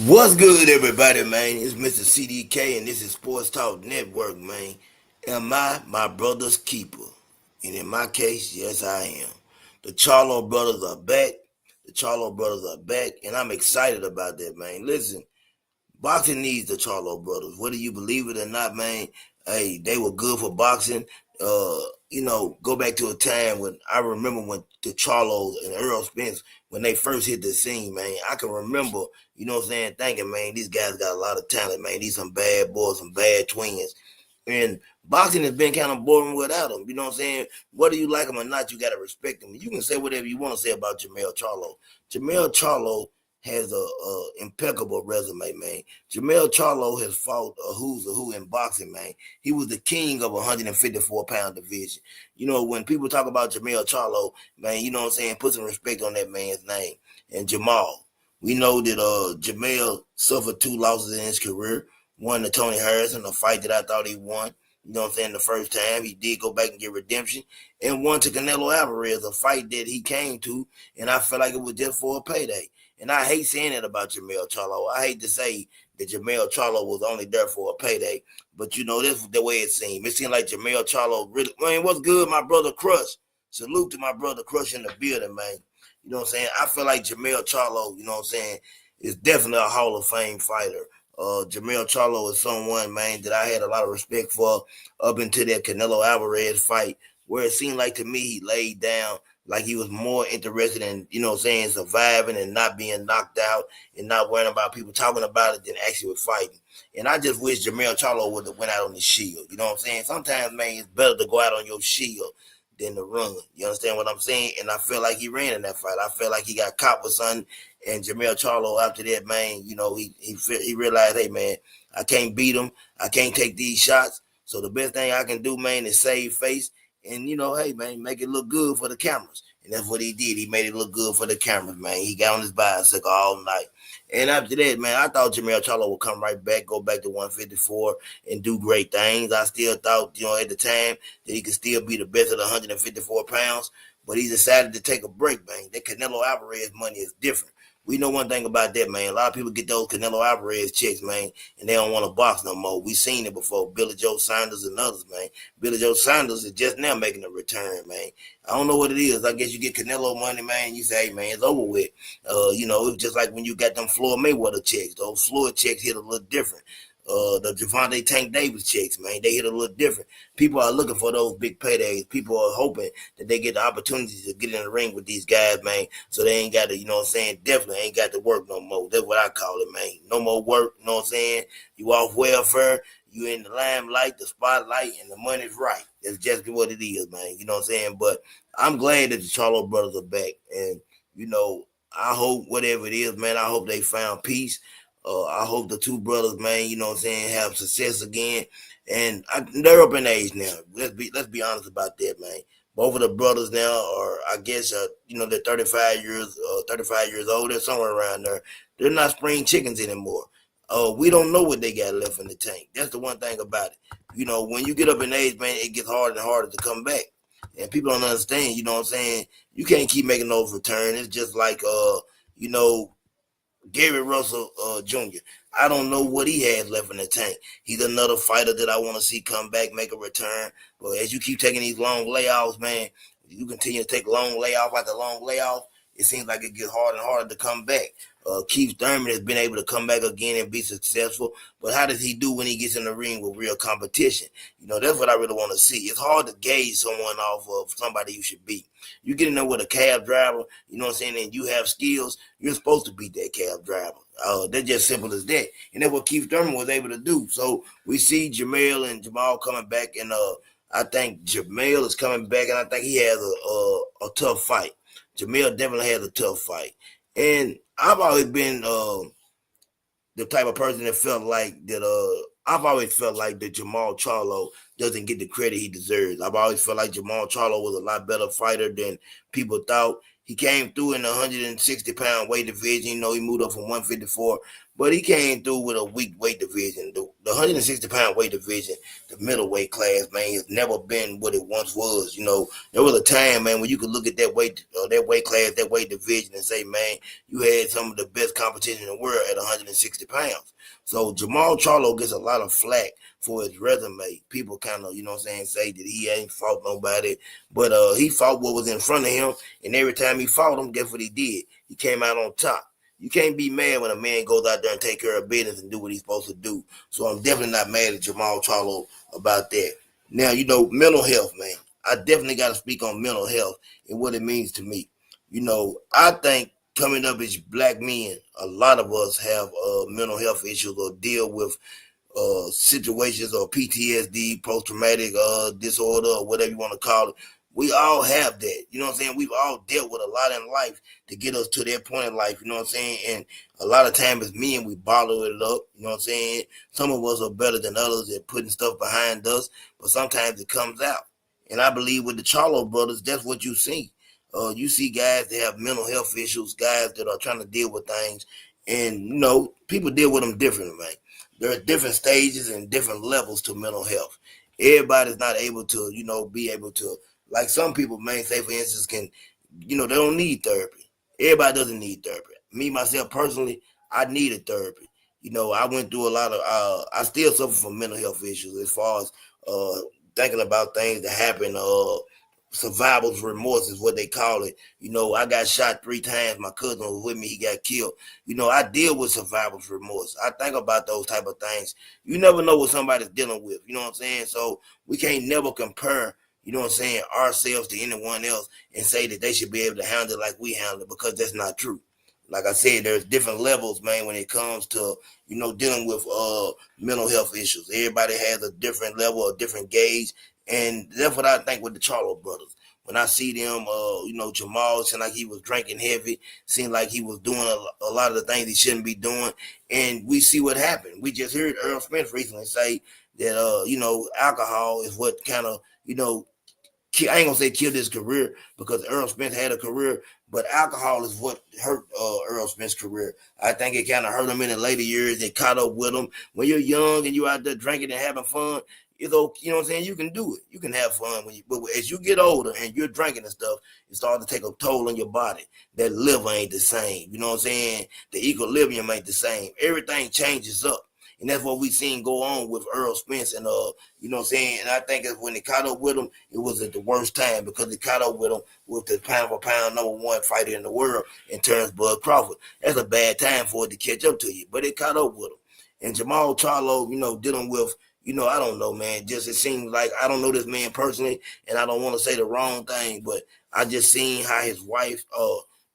What's good, everybody, man? It's Mr. CDK, and this is Sports Talk Network, man. Am I my brother's keeper? And in my case, yes, I am. The Charlo brothers are back. The Charlo brothers are back, and I'm excited about that, man. Listen, boxing needs the Charlo brothers. Whether you believe it or not, man, hey, they were good for boxing. Uh, go back to a time when I remember when the Charlos and Earl Spence, when they first hit the scene, man. I can remember, thinking, man, these guys got a lot of talent, man. These some bad boys, some bad twins. And boxing has been kind of boring without them. You know what I'm saying? Whether you like them or not, you got to respect them. You can say whatever you want to say about Jamel Charlo. Jamel Charlo has a impeccable resume, man. Jamel Charlo has fought a who's a who in boxing, man. He was the king of 154-pound division. You know, when people talk about Jamel Charlo, man, you know what I'm saying? Put some respect on that man's name. And Jamal, we know that Jamel suffered two losses in his career. One to Tony Harrison, a fight that I thought he won. You know what I'm saying? The first time he did go back and get redemption, and one to Canelo Alvarez, a fight that he came to, and I felt like it was just for a payday. And I hate saying that about Jamel Charlo. I hate to say that Jamel Charlo was only there for a payday, but you know, this is the way it seemed. It seemed like Jamel Charlo really, man, what's good, my brother Crush? Salute to my brother Crush in the building, man. You know what I'm saying? I feel like Jamel Charlo, you know what I'm saying, is definitely a Hall of Fame fighter. Jamel Charlo is someone, man, that I had a lot of respect for up until that Canelo Alvarez fight, where it seemed like to me he laid down like he was more interested in, surviving and not being knocked out and not worrying about people talking about it than actually fighting. And I just wish Jamel Charlo would have went out on his shield. You know what I'm saying? Sometimes, man, it's better to go out on your shield than to run. You understand what I'm saying? And I feel like he ran in that fight. I feel like he got caught with something. And Jamel Charlo, after that, man, he realized, hey, man, I can't beat him. I can't take these shots. So the best thing I can do, man, is save face and hey, man, make it look good for the cameras. And that's what he did. He made it look good for the cameras, man. He got on his bicycle all night. And after that, man, I thought Jamel Charlo would come right back, go back to 154 and do great things. I still thought, at the time that he could still be the best of the 154 pounds. But he decided to take a break, man. That Canelo Alvarez money is different. We know one thing about that, man. A lot of people get those Canelo Alvarez checks, man, and they don't want to box no more. We seen it before. Billy Joe Saunders and others, man. Billy Joe Saunders is just now making a return, man. I don't know what it is. I guess you get Canelo money, man. You say, hey, man, it's over with. It's just like when you got them Floyd Mayweather checks. Those Floyd checks hit a little different. The Javante Tank Davis checks, man, they hit a little different. People are looking for those big paydays. People are hoping that they get the opportunity to get in the ring with these guys, man, so they ain't got to, definitely ain't got to work no more. That's what I call it, man. No more work, you know what I'm saying? You off welfare, you in the limelight, the spotlight, and the money's right. That's just what it is, man. You know what I'm saying? But I'm glad that the Charlo brothers are back. And, I hope whatever it is, man, I hope they found peace. I hope the two brothers, man, have success again. And they're up in age now. Let's be honest about that, man. Both of the brothers now are, I guess, they're 35 years old. They're somewhere around there. They're not spring chickens anymore. We don't know what they got left in the tank. That's the one thing about it. When you get up in age, man, it gets harder and harder to come back. And people don't understand, you know what I'm saying? You can't keep making those returns. It's just like, you know, Gary Russell Jr. I don't know what he has left in the tank. He's another fighter that I want to see come back, make a return. But as you keep taking these long layoffs, man, you continue to take long layoff after long layoff, it seems like it gets harder and harder to come back. Keith Thurman has been able to come back again and be successful, but how does he do when he gets in the ring with real competition? That's what I really want to see. It's hard to gauge someone off of somebody you should beat. You get in there with a cab driver, you know what I'm saying, and you have skills, you're supposed to beat that cab driver. That's just simple as that. And that's what Keith Thurman was able to do. So we see Jamel and Jamal coming back, and I think Jamel is coming back, and I think he has a tough fight. Jamel definitely has a tough fight. And I've always been the type of person that felt like that. I've always felt like that Jamal Charlo doesn't get the credit he deserves. I've always felt like Jamal Charlo was a lot better fighter than people thought. He came through in the 160-pound weight division. He moved up from 154, but he came through with a weak weight division. The 160-pound weight division, the middleweight class, man, has never been what it once was. There was a time, man, when you could look at that weight class, that weight division, and say, man, you had some of the best competition in the world at 160 pounds. So Jamal Charlo gets a lot of flack for his resume. People kind of, say that he ain't fought nobody, but he fought what was in front of him, and every time he fought him, guess what he did? He came out on top. You can't be mad when a man goes out there and take care of business and do what he's supposed to do. So I'm definitely not mad at Jamal Charlo about that. Now, mental health, man. I definitely got to speak on mental health and what it means to me. I think coming up as black men, a lot of us have mental health issues or deal with situations or PTSD, post-traumatic disorder, or whatever you want to call it. We all have that. You know what I'm saying? We've all dealt with a lot in life to get us to that point in life. You know what I'm saying? And a lot of times as men, we bottle it up. You know what I'm saying? Some of us are better than others at putting stuff behind us, but sometimes it comes out. And I believe with the Charlo brothers, that's what you see. You see guys that have mental health issues, guys that are trying to deal with things, and people deal with them differently, man. There are different stages and different levels to mental health. Everybody's not able to, be able to, like some people may say, for instance, they don't need therapy. Everybody doesn't need therapy. Me, myself, personally, I needed therapy. I went through a lot of, I still suffer from mental health issues as far as thinking about things that happen, survival's remorse is what they call it. I got shot 3 times. My cousin was with me. He got killed. I deal with survival's remorse. I think about those type of things. You never know what somebody's dealing with. You know what I'm saying? So we can't never compare, ourselves to anyone else and say that they should be able to handle it like we handle it, because that's not true. Like I said, there's different levels, man, when it comes to, dealing with mental health issues. Everybody has a different level, a different gauge. And that's what I think with the Charlo brothers. When I see them, Jamal seemed like he was drinking heavy, seemed like he was doing a lot of the things he shouldn't be doing. And we see what happened. We just heard Earl Smith recently say that, alcohol is what kind of, I ain't gonna say killed his career, because Earl Smith had a career, but alcohol is what hurt Earl Smith's career. I think it kind of hurt him in the later years. It caught up with him. When you're young and you're out there drinking and having fun, it's okay, you know what I'm saying? You can do it. You can have fun but as you get older and you're drinking and stuff, it starts to take a toll on your body. That liver ain't the same. You know what I'm saying? The equilibrium ain't the same. Everything changes up. And that's what we seen go on with Earl Spence and you know what I'm saying? And I think when it caught up with him, it was at the worst time, because it caught up with him with the pound for pound #1 fighter in the world in Terrence Bud Crawford. That's a bad time for it to catch up to you, but it caught up with him. And Jamal Charlo, dealing with, I don't know, man. Just it seems like I don't know this man personally, and I don't want to say the wrong thing, but I just seen how his wife,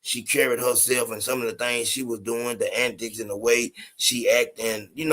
she carried herself and some of the things she was doing, the antics and the way she acted, and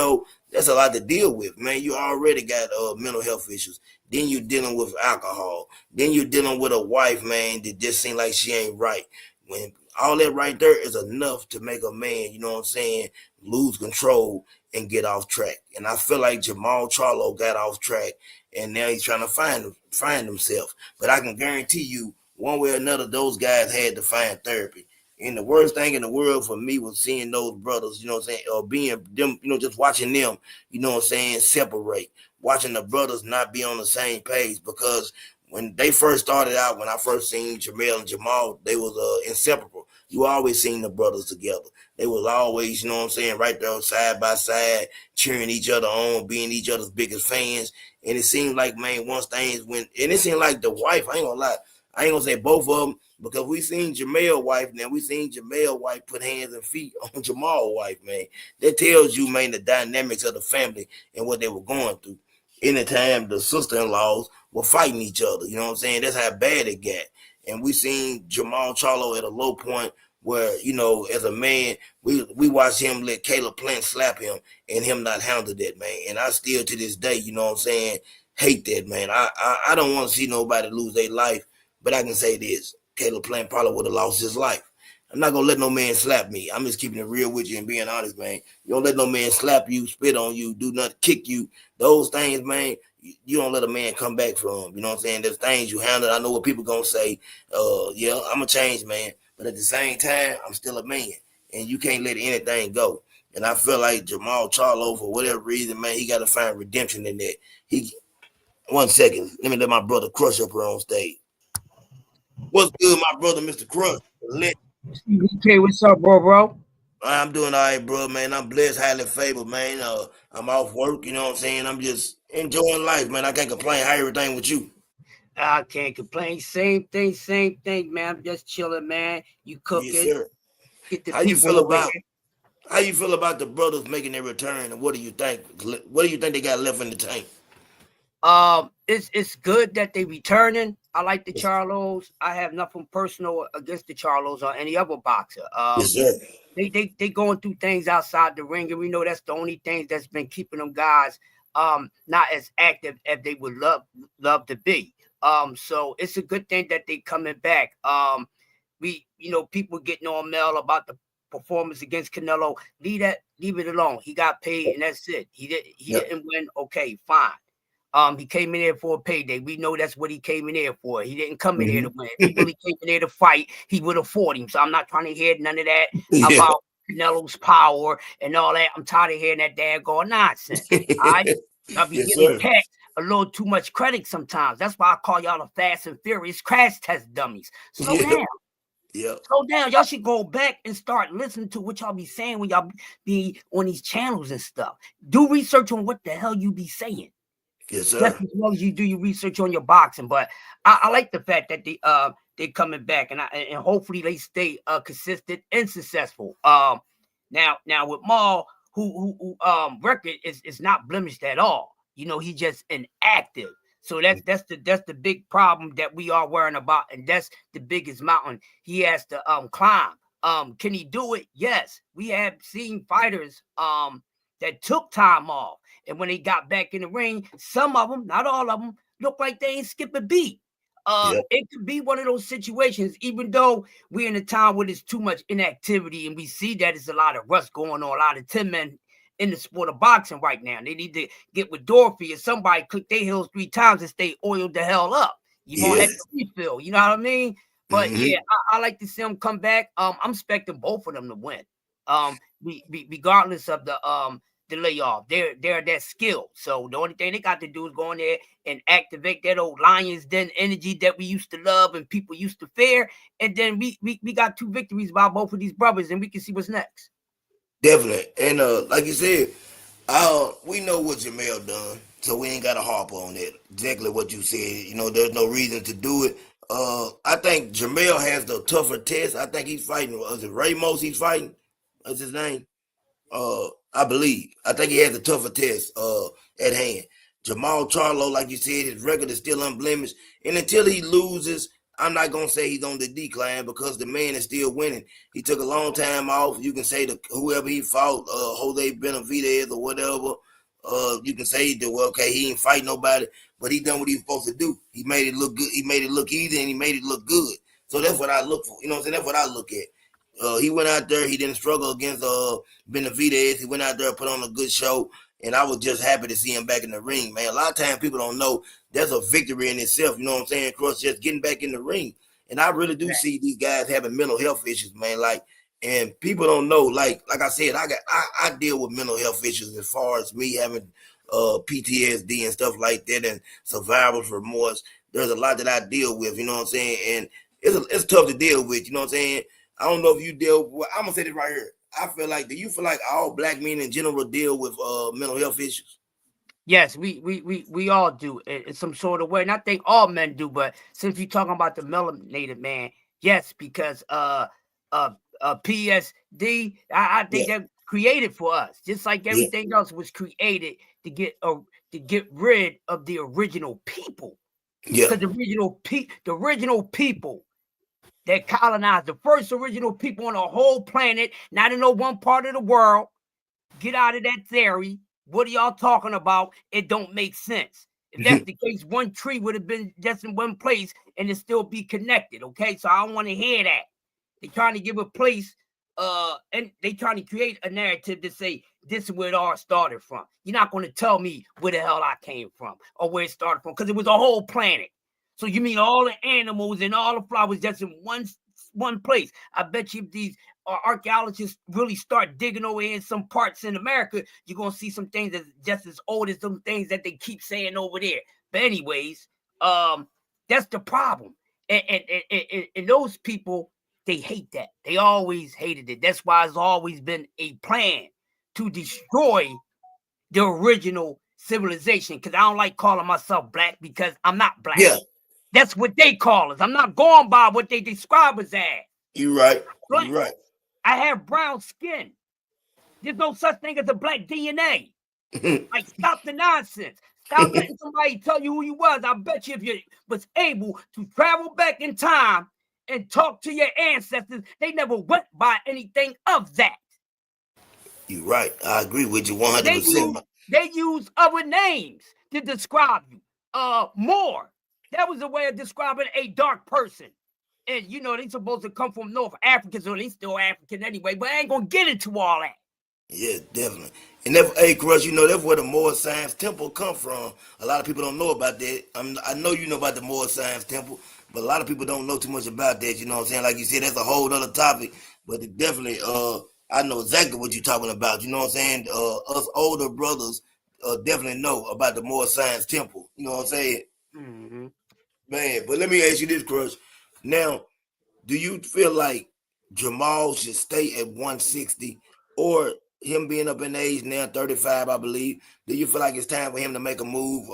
that's a lot to deal with, man. You already got mental health issues. Then you're dealing with alcohol. Then you're dealing with a wife, man, that just seems like she ain't right. When all that right there is enough to make a man, you know what I'm saying, lose control and get off track. And I feel like Jamal Charlo got off track, and now he's trying to find himself. But I can guarantee you, one way or another, those guys had to find therapy. And the worst thing in the world for me was seeing those brothers, you know what I'm saying, or being them, just watching them, you know what I'm saying, separate. Watching the brothers not be on the same page, because when they first started out, when I first seen Jamel and Jamal, they was inseparable. You always seen the brothers together. They was always, you know what I'm saying, right there side by side, cheering each other on, being each other's biggest fans. And it seemed like, man, once things went, and it seemed like the wife, I ain't gonna lie, I ain't gonna say both of them, because we seen Jamel's wife, now we seen Jamel's wife put hands and feet on Jamal's wife, man. That tells you, man, the dynamics of the family and what they were going through. Anytime the sister-in-laws were fighting each other, you know what I'm saying? That's how bad it got. And we seen Jamal Charlo at a low point where, as a man, we watched him let Caleb Plant slap him and him not handle that, man. And I still to this day, you know what I'm saying, hate that, man. I don't want to see nobody lose their life, but I can say this. Caleb Plant probably would have lost his life. I'm not going to let no man slap me. I'm just keeping it real with you and being honest, man. You don't let no man slap you, spit on you, do nothing, kick you. Those things, man, you don't let a man come back from. You know what I'm saying? There's things you handle. I know what people going to say. Yeah, I'm a changed man. but at the same time, I'm still a man, and you can't let anything go. And I feel like Jamal Charlo, for whatever reason, man, he got to find redemption in that. He 1 second, let me let my brother Crush up here on stage. What's good, my brother, Mr. Crush? Okay, what's up, bro? I'm doing all right, bro, man. I'm blessed, highly favored, man. I'm off work, you know what I'm saying? I'm just enjoying life, man. I can't complain. How everything with you? I can't complain. Same thing, man. I'm just chilling, man. You Yes, cooking, sir. get the How you people feel over about here. how you feel about the brothers making their return, and what do you think? What do you think they got left in the tank? It's good that they returning. I like the Charlos. I have nothing personal against the Charlos or any other boxer. Yes, sir. They going through things outside the ring, and we know that's the only thing that's been keeping them guys not as active as they would love to be. So it's a good thing that they coming back. People getting on Mel about the performance against Canelo. Leave it alone. He got paid, and that's it. He Yep. didn't win. Okay, fine. He came in there for a payday. We know that's what he came in there for. He didn't come in there to win. If he really came in there to fight, he would have fought him. So I'm not trying to hear none of that Yeah. about Canelo's power and all that. I'm tired of hearing that daggone nonsense. All right. I'll be Yes, giving sir. cats a little too much credit sometimes. That's why I call y'all the Fast and Furious crash test dummies. Slow Yep. down. Yep. Slow down. Y'all should go back and start listening to what y'all be saying when y'all be on these channels and stuff. Do research on what the hell you be saying. Yes, Just sir. as well as you do your research on your boxing. But I like the fact that they're coming back, and hopefully they stay consistent and successful. Now with Maul, who record is not blemished at all. He's just inactive. So that's the big problem that we are worrying about, and that's the biggest mountain he has to climb. Can he do it? Yes. We have seen fighters that took time off. And when they got back in the ring, some of them, not all of them, look like they ain't skip a beat. Yep. It could be one of those situations, even though we're in a time where there's too much inactivity and we see that there's a lot of rust going on, a lot of 10 men in the sport of boxing right now. They need to get with Dorothy or somebody click their heels 3 times and stay oiled the hell up. You won't Yeah. have to refill, you know what I mean? But yeah, I like to see them come back. I'm expecting both of them to win. Regardless of the layoff. They're that skilled. So the only thing they got to do is go in there and activate that old Lions Den energy that we used to love and people used to fear. And then we got 2 victories by both of these brothers, and we can see what's next. Definitely. And like you said, we know what Jamel done, so we ain't got to harp on that. Exactly what you said. There's no reason to do it. I think Jamel has the tougher test. I think he's fighting. Was it Ramos? He's fighting. What's his name? I believe. I think he has a tougher test at hand. Jamal Charlo, like you said, his record is still unblemished, and until he loses, I'm not gonna say he's on the decline because the man is still winning. He took a long time off. You can say whoever he fought, Jose Benavidez or whatever. You can say that well, okay, he ain't fight nobody, but he done what he was supposed to do. He made it look good. He made it look easy, and he made it look good. So that's what I look for. You know what I'm saying? That's what I look at. He went out there. He didn't struggle against Benavidez. He went out there, put on a good show, and I was just happy to see him back in the ring, man. A lot of times people don't know that's a victory in itself. You know what I'm saying? Cross just getting back in the ring, and I really do see these guys having mental health issues, man. And people don't know. Like I said, I deal with mental health issues as far as me having PTSD and stuff like that, and survivor's remorse. There's a lot that I deal with. You know what I'm saying? And it's tough to deal with. You know what I'm saying? I don't know if you deal with, I'm gonna say this right here. I feel like, do you feel like all black men in general deal with mental health issues? Yes, we all do in some sort of way. And I think all men do, but since you're talking about the melanated man, yes, because uh PSD, I think Yeah, that created for us, just like yeah, everything else was created to get rid of the original people. yeah, Because the original people that colonized the first original people on the whole planet, not in no one part of the world. Get out of that theory. What are y'all talking about? It don't make sense. If that's the case, one tree would have been just in one place and it still be connected. Okay, so I don't want to hear that. They're trying to give a place, and they trying to create a narrative to say this is where it all started from. You're not going to tell me where the hell I came from or where it started from because it was a whole planet. So you mean all the animals and all the flowers just in one one place. I bet you if these archaeologists really start digging over in some parts in America, you're gonna see some things that's just as old as some things that they keep saying over there. But anyways, that's the problem. And those people, they hate that. They always hated it. That's why it's always been a plan to destroy the original civilization. Because I don't like calling myself black because I'm not black. Yeah. That's what they call us. I'm not going by what they describe us as. You right. You right. I have brown skin. There's no such thing as a black DNA. Like, stop the nonsense. Stop letting somebody tell you who you was. I bet you if you was able to travel back in time and talk to your ancestors, they never went by anything of that. You're right. I agree with you 100%. They use other names to describe you. More. That was a way of describing a dark person. And, you know, they supposed to come from North Africa, so they still African anyway, but I ain't going to get into all that. Yeah, definitely. And that, hey, Crush, you know, that's where the Moor Science Temple come from. A lot of people don't know about that. I know you know about the Moor Science Temple, but a lot of people don't know too much about that. You know what I'm saying? Like you said, that's a whole other topic. But it definitely, I know exactly what you're talking about. You know what I'm saying? Us older brothers definitely know about the Moor Science Temple. You know what I'm saying? Mm-hmm. Man, but let me ask you this, Crush. Now, do you feel like Jamal should stay at 160, or him being up in age now, 35, I believe, do you feel like it's time for him to make a move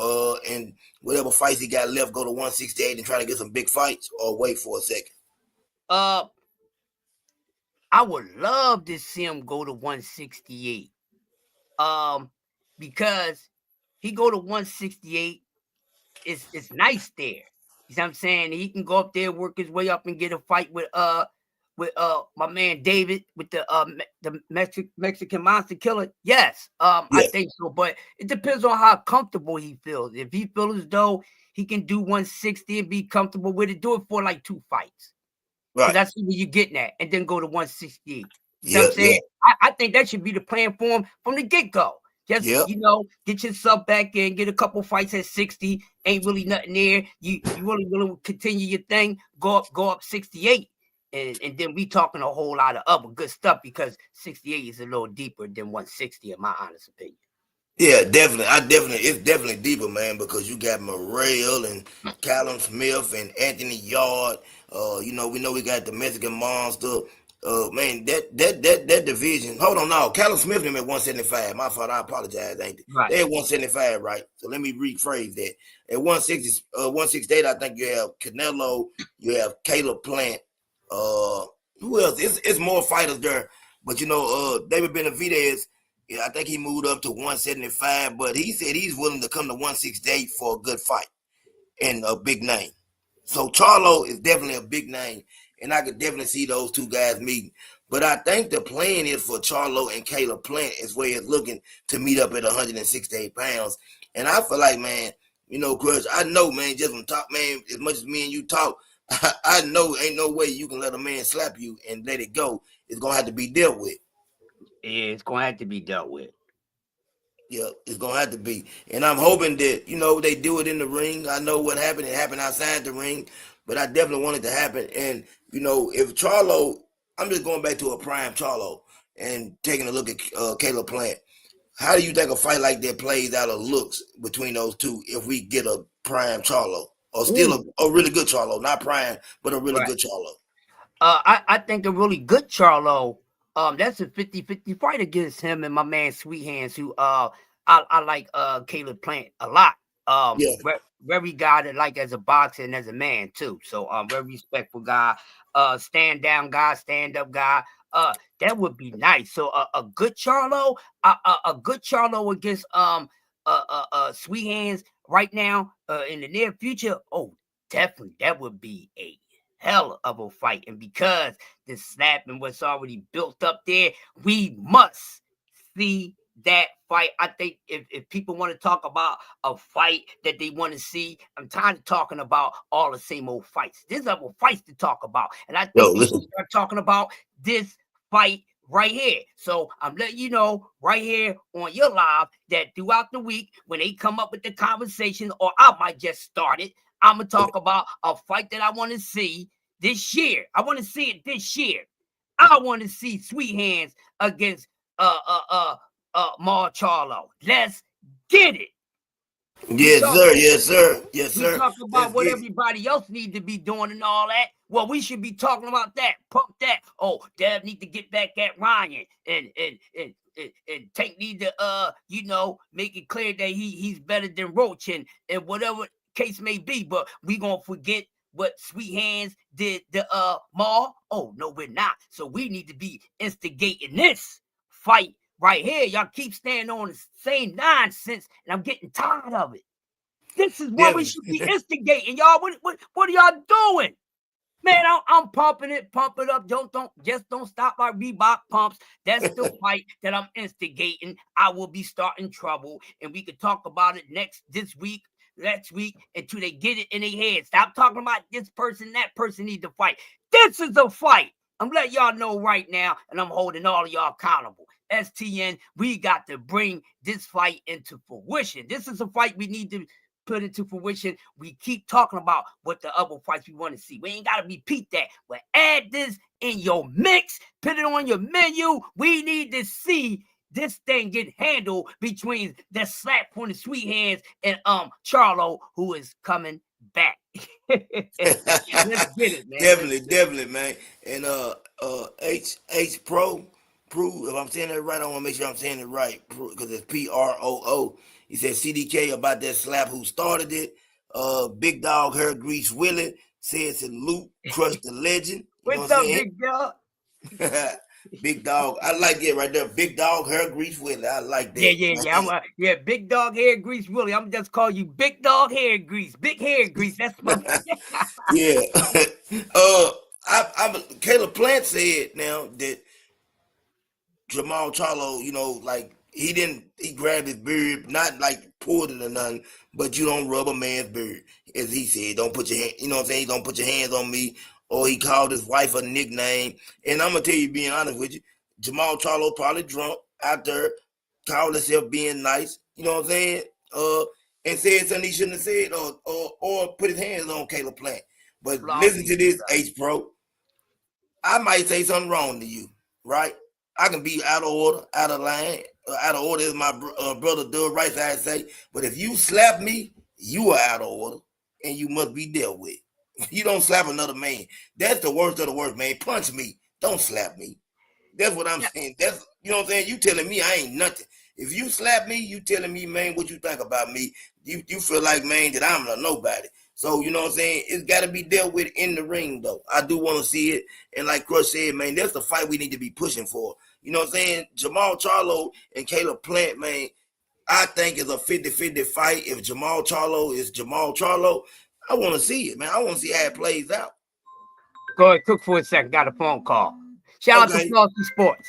and whatever fights he got left, go to 168 and try to get some big fights, or wait for a second? I would love to see him go to 168. Because he go to 168, it's nice there. You know what I'm saying? He can go up there, work his way up, and get a fight with my man David with the Mexican monster killer. Yes, I think so, but it depends on how comfortable he feels. If he feels as though he can do 160 and be comfortable with it, do it for like 2 fights. Because that's what you're getting at, and then go to 168. You know what I'm saying? I think that should be the plan for him from the get-go. Just, you know, get yourself back in, get a couple fights at 60. Ain't really nothing there. You really continue your thing, go up 68. And then we talking a whole lot of other good stuff, because 68 is a little deeper than 160, in my honest opinion. Yeah, definitely. It's definitely deeper, man, because you got Morrell and Callum Smith and Anthony Yard. You know we got the Mexican monster. Man, that division. Hold on, now Callum Smith them at 175. My fault. I apologize. Ain't they? Right. They at 175, right? So let me rephrase that. At 160, 168, I think you have Canelo, you have Caleb Plant. Who else? It's more fighters there, but you know, David Benavidez. Yeah, I think he moved up to 175, but he said he's willing to come to 168 for a good fight and a big name. So Charlo is definitely a big name, and I could definitely see those two guys meeting. But I think the plan is for Charlo and Caleb Plant is where it's looking to meet up at 168 pounds. And I feel like, man, you know, Crush, I know, man, just from talk, man, as much as me and you talk, I know ain't no way you can let a man slap you and let it go. It's going to have to be dealt with. Yeah, it's going to have to be dealt with. Yeah, it's going to have to be. And I'm hoping that, you know, they do it in the ring. I know what happened. It happened outside the ring. But I definitely want it to happen. And, you know, if Charlo, I'm just going back to a prime Charlo and taking a look at Caleb Plant. How do you think a fight like that plays out of looks between those two if we get a prime Charlo? Or still a really good Charlo? Not prime, but a really good Charlo. I think a really good Charlo, that's a 50-50 fight against him and my man Sweet Hands, who I like Caleb Plant a lot. Very guy that like as a boxer and as a man too. So very respectful guy, stand down guy, stand up guy. That would be nice. So a good Charlo, a good Charlo against Sweet Hands right now in the near future. Oh, definitely that would be a hell of a fight. And because the snapping was already built up there, we must see that fight. I think if people want to talk about a fight that they want to see, I'm tired of talking about all the same old fights. There's other fights to talk about. And I think we should start talking about this fight right here. So I'm letting you know right here on your live that throughout the week, when they come up with the conversation, or I might just start it, I'm going to talk about a fight that I want to see this year. I want to see it this year. I want to see Sweet Hands against Charlo. Let's get it. We Yes, talk sir. Yes, sir. Yes, we sir. talk Let's about what get it. everybody else need to be doing and all that. Well, we should be talking about that. Pump that. Oh, Deb need to get back at Ryan and Tank need to make it clear that he's better than Roach and whatever case may be. But we gonna forget what Sweet Hands did the Maul. Oh no, we're not. So we need to be instigating this fight right here. Y'all keep standing on the same nonsense, and I'm getting tired of it. This is what we should be instigating, y'all. What are y'all doing? Man, I'm pumping it, pump it up. Don't stop my Reebok pumps. That's the fight that I'm instigating. I will be starting trouble, and we can talk about it next week until they get it in their head. Stop talking about this person, that person need to fight. This is a fight. I'm letting y'all know right now, and I'm holding all of y'all accountable. STN, we got to bring this fight into fruition. This is a fight we need to put into fruition. We keep talking about what the other fights we want to see. We ain't got to repeat that. But add this in your mix, put it on your menu. We need to see this thing get handled between the slap on the Sweet Hands and Charlo, who is coming back. Let's get it, man. Definitely, man. And H Pro, if I'm saying that right, I want to make sure I'm saying it right because it's PROO. He said CDK about that slap. Who started it? Big Dog Hair Grease Willie said salute, crush the legend. You know What's what I'm up, saying? big dog? Big Dog, I like it right there. Big Dog Hair Grease Willie, I like that. Yeah. Big Dog Hair Grease Willie. I'm just call you Big Dog Hair Grease. Big Hair Grease. That's my. Yeah. Caleb Plant said now that Jamal Charlo, like he grabbed his beard, not like pulled it or nothing, but you don't rub a man's beard. As he said, don't put your hand, you know what I'm saying? Don't put your hands on me. Or he called his wife a nickname. And I'm gonna tell you, being honest with you, Jamal Charlo probably drunk out there, called himself being nice, you know what I'm saying? And said something he shouldn't have said, or put his hands on Caleb Plant. But listen to this, H Pro. I might say something wrong to you, right? I can be out of order, out of line, out of order, as my brother Doug Right Side say. But if you slap me, you are out of order, and you must be dealt with. You don't slap another man. That's the worst of the worst, man. Punch me. Don't slap me. That's what I'm saying. That's, you know what I'm saying? You telling me I ain't nothing. If you slap me, you telling me, man, what you think about me. You feel like, man, that I'm a nobody. So, you know what I'm saying? It's got to be dealt with in the ring, though. I do want to see it. And like Crush said, man, that's the fight we need to be pushing for. You know what I'm saying? Jamal Charlo and Caleb Plant, man, I think it's a 50-50 fight. If Jamal Charlo is Jamal Charlo, I want to see it, man. I want to see how it plays out. Go ahead, cook for a second. Got a phone call. Shout out to Flossy Sports.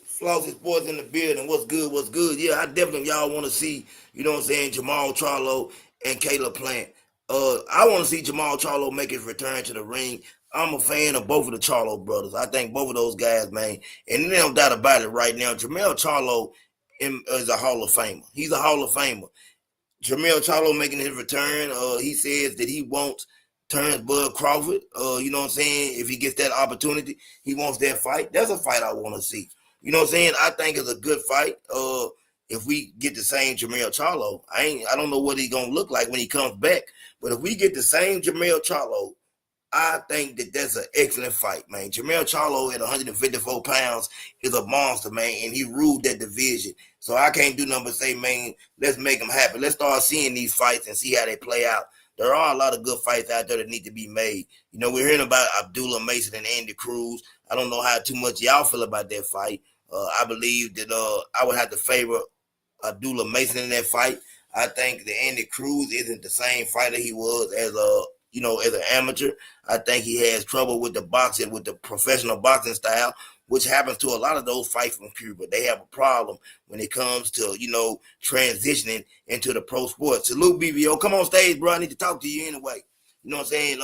Flossy Sports in the building. What's good? What's good? Yeah, I definitely y'all want to see, you know what I'm saying, Jamal Charlo and Caleb Plant. I want to see Jamal Charlo make his return to the ring. I'm a fan of both of the Charlo brothers. I think both of those guys, man, and there's no doubt about it right now. Jamal Charlo is a Hall of Famer. He's a Hall of Famer. Jamel Charlo making his return. He says that he wants Terrence Bud Crawford. You know what I'm saying? If he gets that opportunity, he wants that fight. That's a fight I want to see. You know what I'm saying? I think it's a good fight. If we get the same Jamel Charlo, I don't know what he's gonna look like when he comes back. But if we get the same Jamel Charlo, I think that that's an excellent fight, man. Jamel Charlo at 154 pounds is a monster, man, and he ruled that division. So I can't do nothing but say, man, let's make him happy. Let's start seeing these fights and see how they play out. There are a lot of good fights out there that need to be made. You know, we're hearing about Abdullah Mason and Andy Cruz. I don't know how too much y'all feel about that fight. I believe that I would have to favor Abdullah Mason in that fight. I think that Andy Cruz isn't the same fighter he was as as an amateur. I think he has trouble with the boxing, with the professional boxing style, which happens to a lot of those fights from Cuba. They have a problem when it comes to, transitioning into the pro sport. Salute, BBO. Come on stage, bro. I need to talk to you anyway. You know what I'm saying?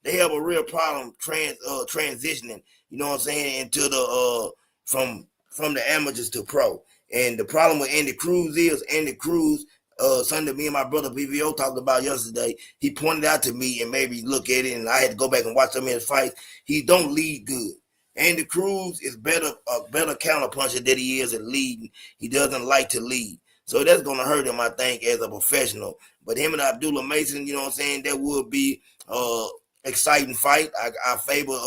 They have a real problem transitioning, you know what I'm saying, into the from the amateurs to pro. And the problem with Andy Cruz is Andy Cruz something that me and my brother BVO talked about yesterday. He pointed out to me and made me look at it, and I had to go back and watch some of his fights. He don't lead good. Andy Cruz is better a better counterpuncher than he is at leading. He doesn't like to lead. So that's gonna hurt him, I think, as a professional. But him and Abdullah Mason, you know what I'm saying, that would be exciting fight. I favor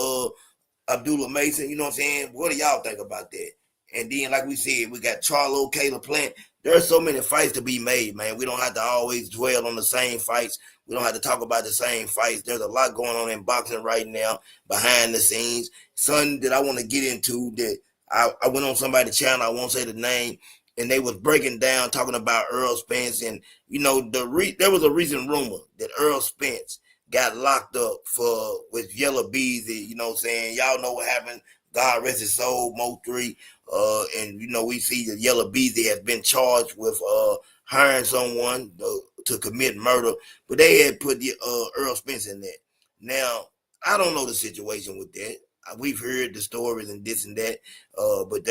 Abdullah Mason, you know what I'm saying? What do y'all think about that? And then, like we said, we got Charlo, Caleb Plant. There are so many fights to be made, man. We don't have to always dwell on the same fights. We don't have to talk about the same fights. There's a lot going on in boxing right now behind the scenes. Something that I want to get into that I went on somebody's channel, I won't say the name, and they was breaking down, talking about Earl Spence. And, you know, there was a recent rumor that Earl Spence got locked up for with Yellow Beezy, you know what I'm saying? Y'all know what happened. God rest his soul, Mo 3. And you know, we see that Yellow Beezy has been charged with hiring someone to commit murder, but they had put the Earl Spence in there. Now, I don't know the situation with that. We've heard the stories and this and that, but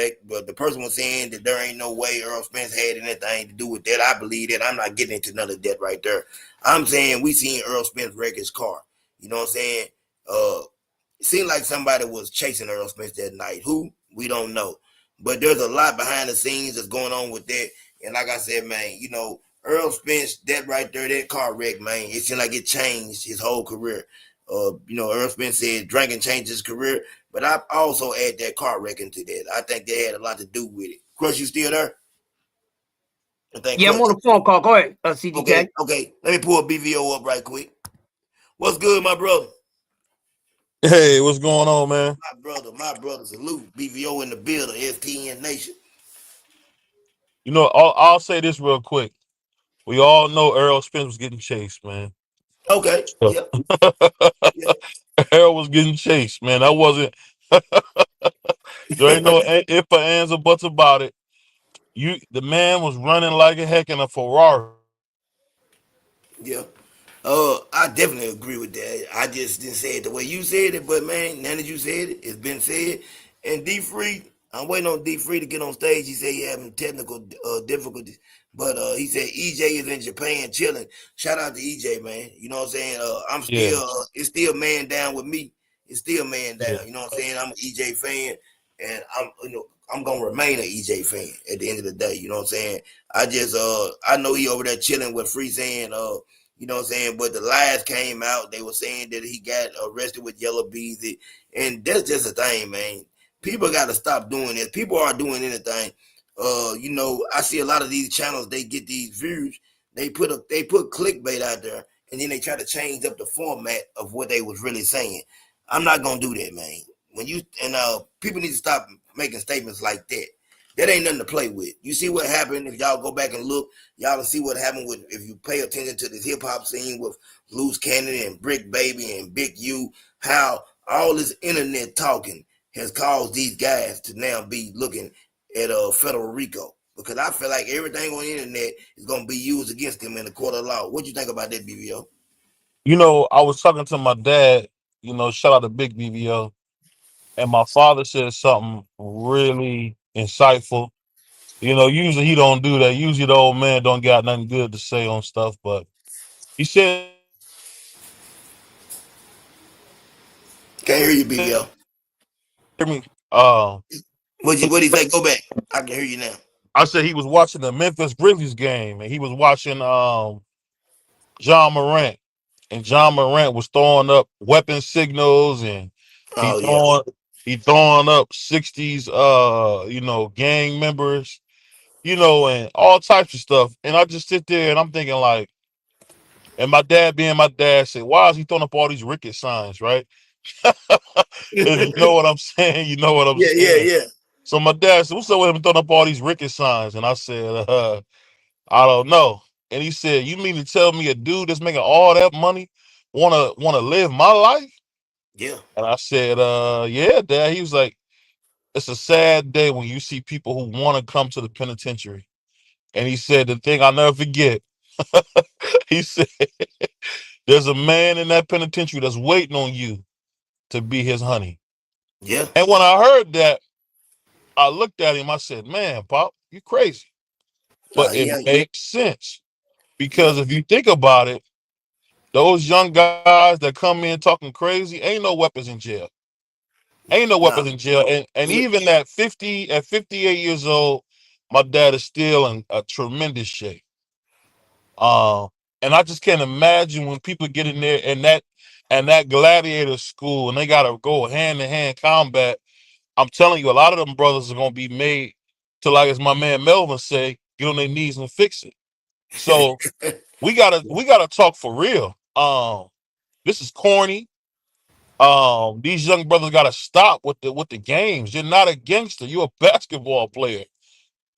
the person was saying that there ain't no way Earl Spence had anything to do with that. I believe that. I'm not getting into none of that right there. I'm saying we seen Earl Spence wreck his car. You know what I'm saying? It seemed like somebody was chasing Earl Spence that night. Who? We don't know. But there's a lot behind the scenes that's going on with that. And like I said, man, you know, Earl Spence, that right there, that car wreck, man, it seemed like it changed his whole career. You know, Earl Spence said drinking changed his career, but I also add that car wreck into that. I think they had a lot to do with it. Crush, you still there? I think Yeah, I'm Crush. on the phone call. Go ahead, Okay, CDK. okay. Let me pull BVO up right quick. What's good, my brother? Hey, what's going on, man? My brother, salute. BVO in the building, STN Nation. You know, I'll say this real quick. We all know Earl Spence was getting chased, man. Okay, So, yep, yep. Earl was getting chased, man. That wasn't. There ain't no if or ands or buts about it. The man was running like a heck in a Ferrari. Yeah. I definitely agree with that. I just didn't say it the way you said it, but man, now that you said it, it's been said. And D Free, I'm waiting on D Free to get on stage. He said he having technical difficulties, but he said EJ is in Japan chilling. Shout out to EJ, man. You know what I'm saying? I'm Yeah, still, it's still man down with me. It's still man yeah. down. You know what I'm saying? I'm an EJ fan, and I'm gonna remain an EJ fan at the end of the day. You know what I'm saying? I know he over there chilling with Free saying you know what I'm saying? But the lies came out. They were saying that he got arrested with Yellow Beezy. And that's just a thing, man. People got to stop doing this. People are doing anything. You know, I see a lot of these channels, they get these views. They put clickbait out there, and then they try to change up the format of what they was really saying. I'm not gonna do that, man. When you and people need to stop making statements like that. That ain't nothing to play with. You see what happened if y'all go back and look. Y'all will see what happened with if you pay attention to this hip hop scene with Loose Cannon and Brick Baby and Big U. How all this internet talking has caused these guys to now be looking at federal RICO, because I feel like everything on the internet is gonna be used against them in the court of law. What you think about that, BBO? You know, I was talking to my dad. You know, shout out to Big BBO, and my father said something really insightful. You know, usually he don't do that. Usually the old man don't got nothing good to say on stuff, but he said Can't hear you, BBO. hear me. What do you say? Go back. I can hear you now. I said he was watching the Memphis Grizzlies game, and he was watching John Morant, and John Morant was throwing up weapon signals, and he Oh yeah, throwing he throwing up 60s gang members, and all types of stuff. And I just sit there and I'm thinking like, and my dad being my dad said, why is he throwing up all these ricket signs, right? You know what I'm saying? You know what I'm yeah, yeah, saying? yeah, So my dad said, what's up with him throwing up all these ricket signs? And I said, I don't know. And he said, you mean to tell me a dude that's making all that money wanna live my life? yeah. And I said, yeah, Dad. He was like, it's a sad day when you see people who want to come to the penitentiary. And he said, the thing I'll never forget, he said, there's a man in that penitentiary that's waiting on you to be his honey. Yeah. And when I heard that, I looked at him, I said, man, Pop, you crazy. But it Yeah, makes sense. Because Yep. if you think about it, those young guys that come in talking crazy, ain't no weapons in jail. Ain't no weapons No. in jail. And It, even at 58 years old, my dad is still in a tremendous shape. Um, and I just can't imagine when people get in there and that gladiator school and they gotta go hand to hand combat. I'm telling you, a lot of them brothers are gonna be made to, like as my man Melvin say, get on their knees and fix it. So we gotta talk for real. This is corny. These young brothers gotta stop with the games. You're not a gangster. You're a basketball player.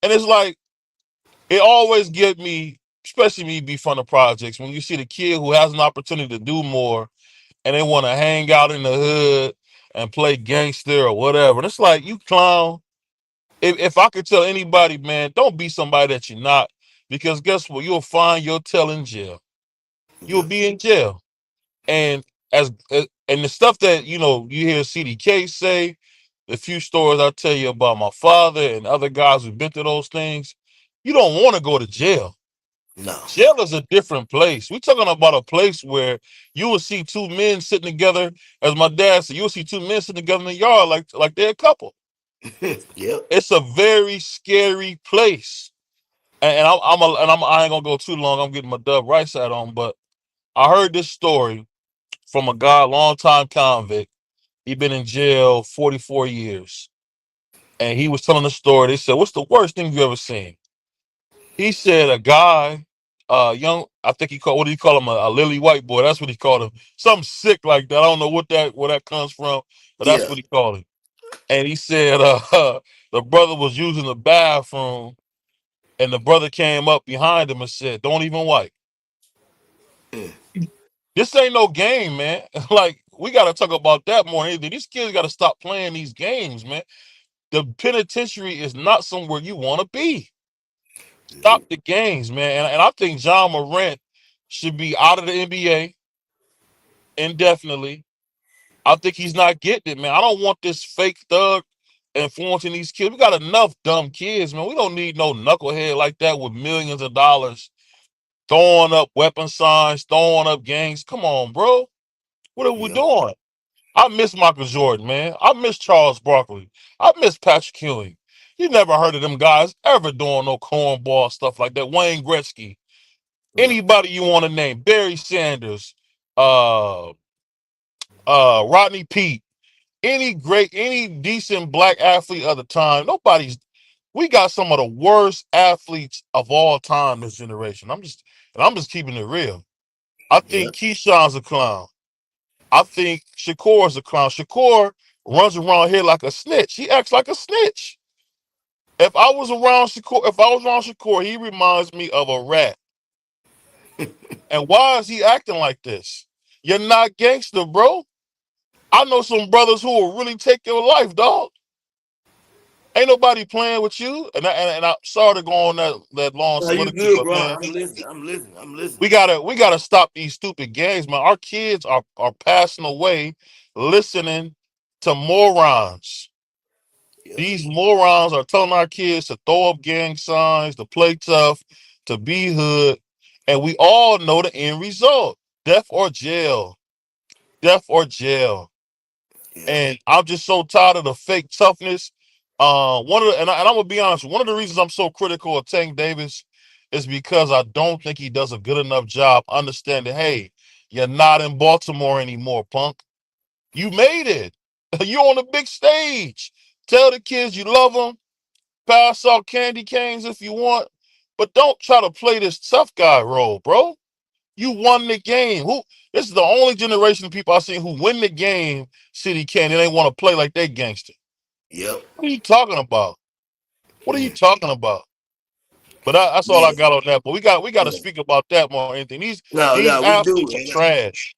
And it's like it always get me, especially me be from the projects, when you see the kid who has an opportunity to do more and they want to hang out in the hood and play gangster or whatever. And it's like, you clown. If I could tell anybody, man, don't be somebody that you're not, because guess what? You'll find your tail in jail. You'll yep. be in jail. And and the stuff that you hear CDK say, the few stories I tell you about my father and other guys who've been through those things, you don't want to go to jail. No. Jail is a different place. We're talking about a place where you will see two men sitting together, as my dad said, you'll see two men sitting together in the yard like they're a couple. Yep. It's a very scary place. And I ain't gonna go too long. I'm getting my dub right side on, but I heard this story from a guy, long time convict. He been in jail 44 years. And he was telling the story. They said, "What's the worst thing you ever seen?" He said a guy, young, I think he called, what did he call him? A lily white boy. That's what he called him. Something sick like that. I don't know where that comes from, but that's Yeah. what he called him. And he said the brother was using the bathroom, and the brother came up behind him and said, "Don't even wipe." Mm. This ain't no game, man. Like, we got to talk about that more than anything. These kids got to stop playing these games, man. The penitentiary is not somewhere you want to be. Stop Nope. the games, man. And I think John Morant should be out of the NBA indefinitely. I think he's not getting it, man. I don't want this fake thug influencing these kids. We got enough dumb kids, man. We don't need no knucklehead like that with millions of dollars throwing up weapon signs, throwing up gangs. Come on, bro. What are we Yep. doing? I miss Michael Jordan, man. I miss Charles Barkley. I miss Patrick Ewing. You never heard of them guys ever doing no cornball stuff like that. Wayne Gretzky, Yep. anybody you want to name, Barry Sanders, uh, Rodney Pete, any decent black athlete of the time. We got some of the worst athletes of all time this generation. I'm just keeping it real. I think Yep. Keyshawn's a clown. I think Shakur's a clown. Shakur runs around here like a snitch. He acts like a snitch. If I was around Shakur, he reminds me of a rat. And why is he acting like this? You're not gangster, bro. I know some brothers who will really take your life, dog. Ain't nobody playing with you. And I'm sorry to go on that long No, you soliloquy, good, but bro. man, I'm listening. I'm listening. I'm listening. we gotta stop these stupid games, man. Our kids are passing away listening to morons. Yep. These morons are telling our kids to throw up gang signs, to play tough, to be hood, and we all know the end result: death or jail, death or jail. Yep. And I'm just so tired of the fake toughness. And I'm gonna be honest. One of the reasons I'm so critical of Tank Davis is because I don't think he does a good enough job understanding. Hey, you're not in Baltimore anymore, punk. You made it. You're on the big stage. Tell the kids you love them. Pass out candy canes if you want, but don't try to play this tough guy role, bro. You won the game. This is the only generation of people I've seen who win the game, City Can, and they want to play like they gangster. Yep. What are you talking about? What are you Mm. talking about? But that's all I Man. got on that. But we got to Yeah. speak about that more than anything. These No, these no, we athletes do. are And trash.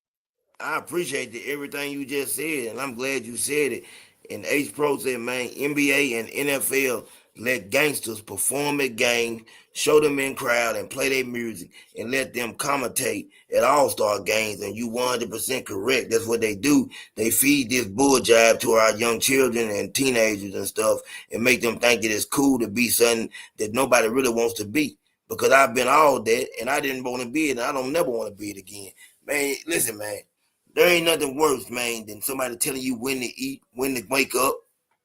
I appreciate everything you just said, and I'm glad you said it. And H Pro said, man, NBA and NFL let gangsters perform at games, show them in crowd, and play their music, and let them commentate at All Star games. And you 100% correct. That's what they do. They feed this bull jive to our young children and teenagers and stuff, and make them think it is cool to be something that nobody really wants to be. because I've been all that and I didn't want to be it and I don't never want to be it again. Man, listen, man, there ain't nothing worse, man, than somebody telling you when to eat, when to wake up,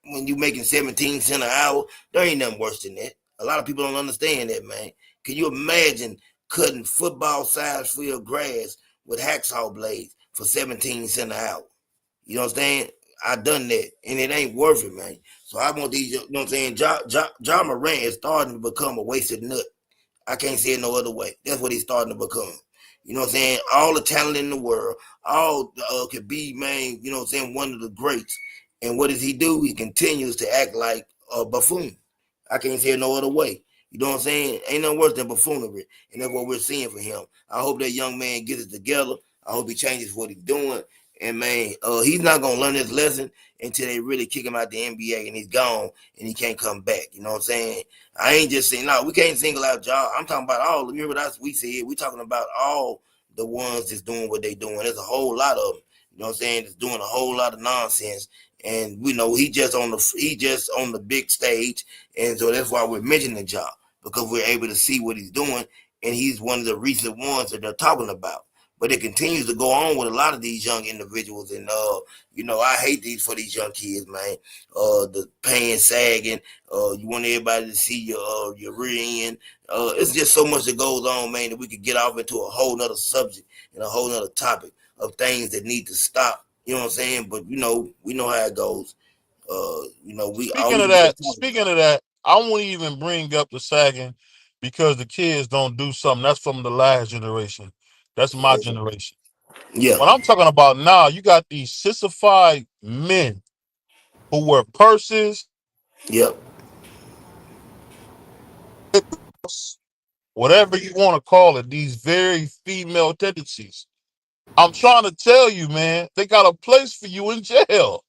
when you making 17 cents an hour. There ain't nothing worse than that. A lot of people don't understand that, man. Can you imagine cutting football size field grass with hacksaw blades for 17 cents an hour? You know what I'm saying? I done that, and it ain't worth it, man. So I want these, you know what I'm saying? John Morant is starting to become a wasted nut. I can't say it no other way. That's what he's starting to become. You know what I'm saying? All the talent in the world, all could be, man, you know what I'm saying, one of the greats. And what does he do? He continues to act like a buffoon. I can't say it no other way. You know what I'm saying? Ain't nothing worse than buffoonery. And that's what we're seeing for him. I hope that young man gets it together. I hope he changes what he's doing. And man, he's not gonna learn this lesson until they really kick him out the NBA and he's gone and he can't come back. You know what I'm saying? I ain't just saying no. We can't single out y'all. I'm talking about all. Remember that's we said. We talking about all the ones that's doing what they doing. There's a whole lot of them. You know what I'm saying? That's doing a whole lot of nonsense. And we know he just on the big stage, and so that's why we're mentioning y'all because we're able to see what he's doing, and he's one of the recent ones that they're talking about. But it continues to go on with a lot of these young individuals, and I hate these for these young kids, man. The pants sagging, you want everybody to see your rear end. It's just so much that goes on, man, that we could get off into a whole nother subject and a whole nother topic of things that need to stop. You know what I'm saying? But we know how it goes. We all Speaking we of can do is that, talk speaking of that, I won't even bring up the sagging because the kids don't do something. That's from the last generation. That's my about it. generation. Yeah, What I'm talking about now, you got these sissified men who wear purses, yeah, whatever you want to call it, these very female tendencies. I'm trying to tell you, man, they got a place for you in jail.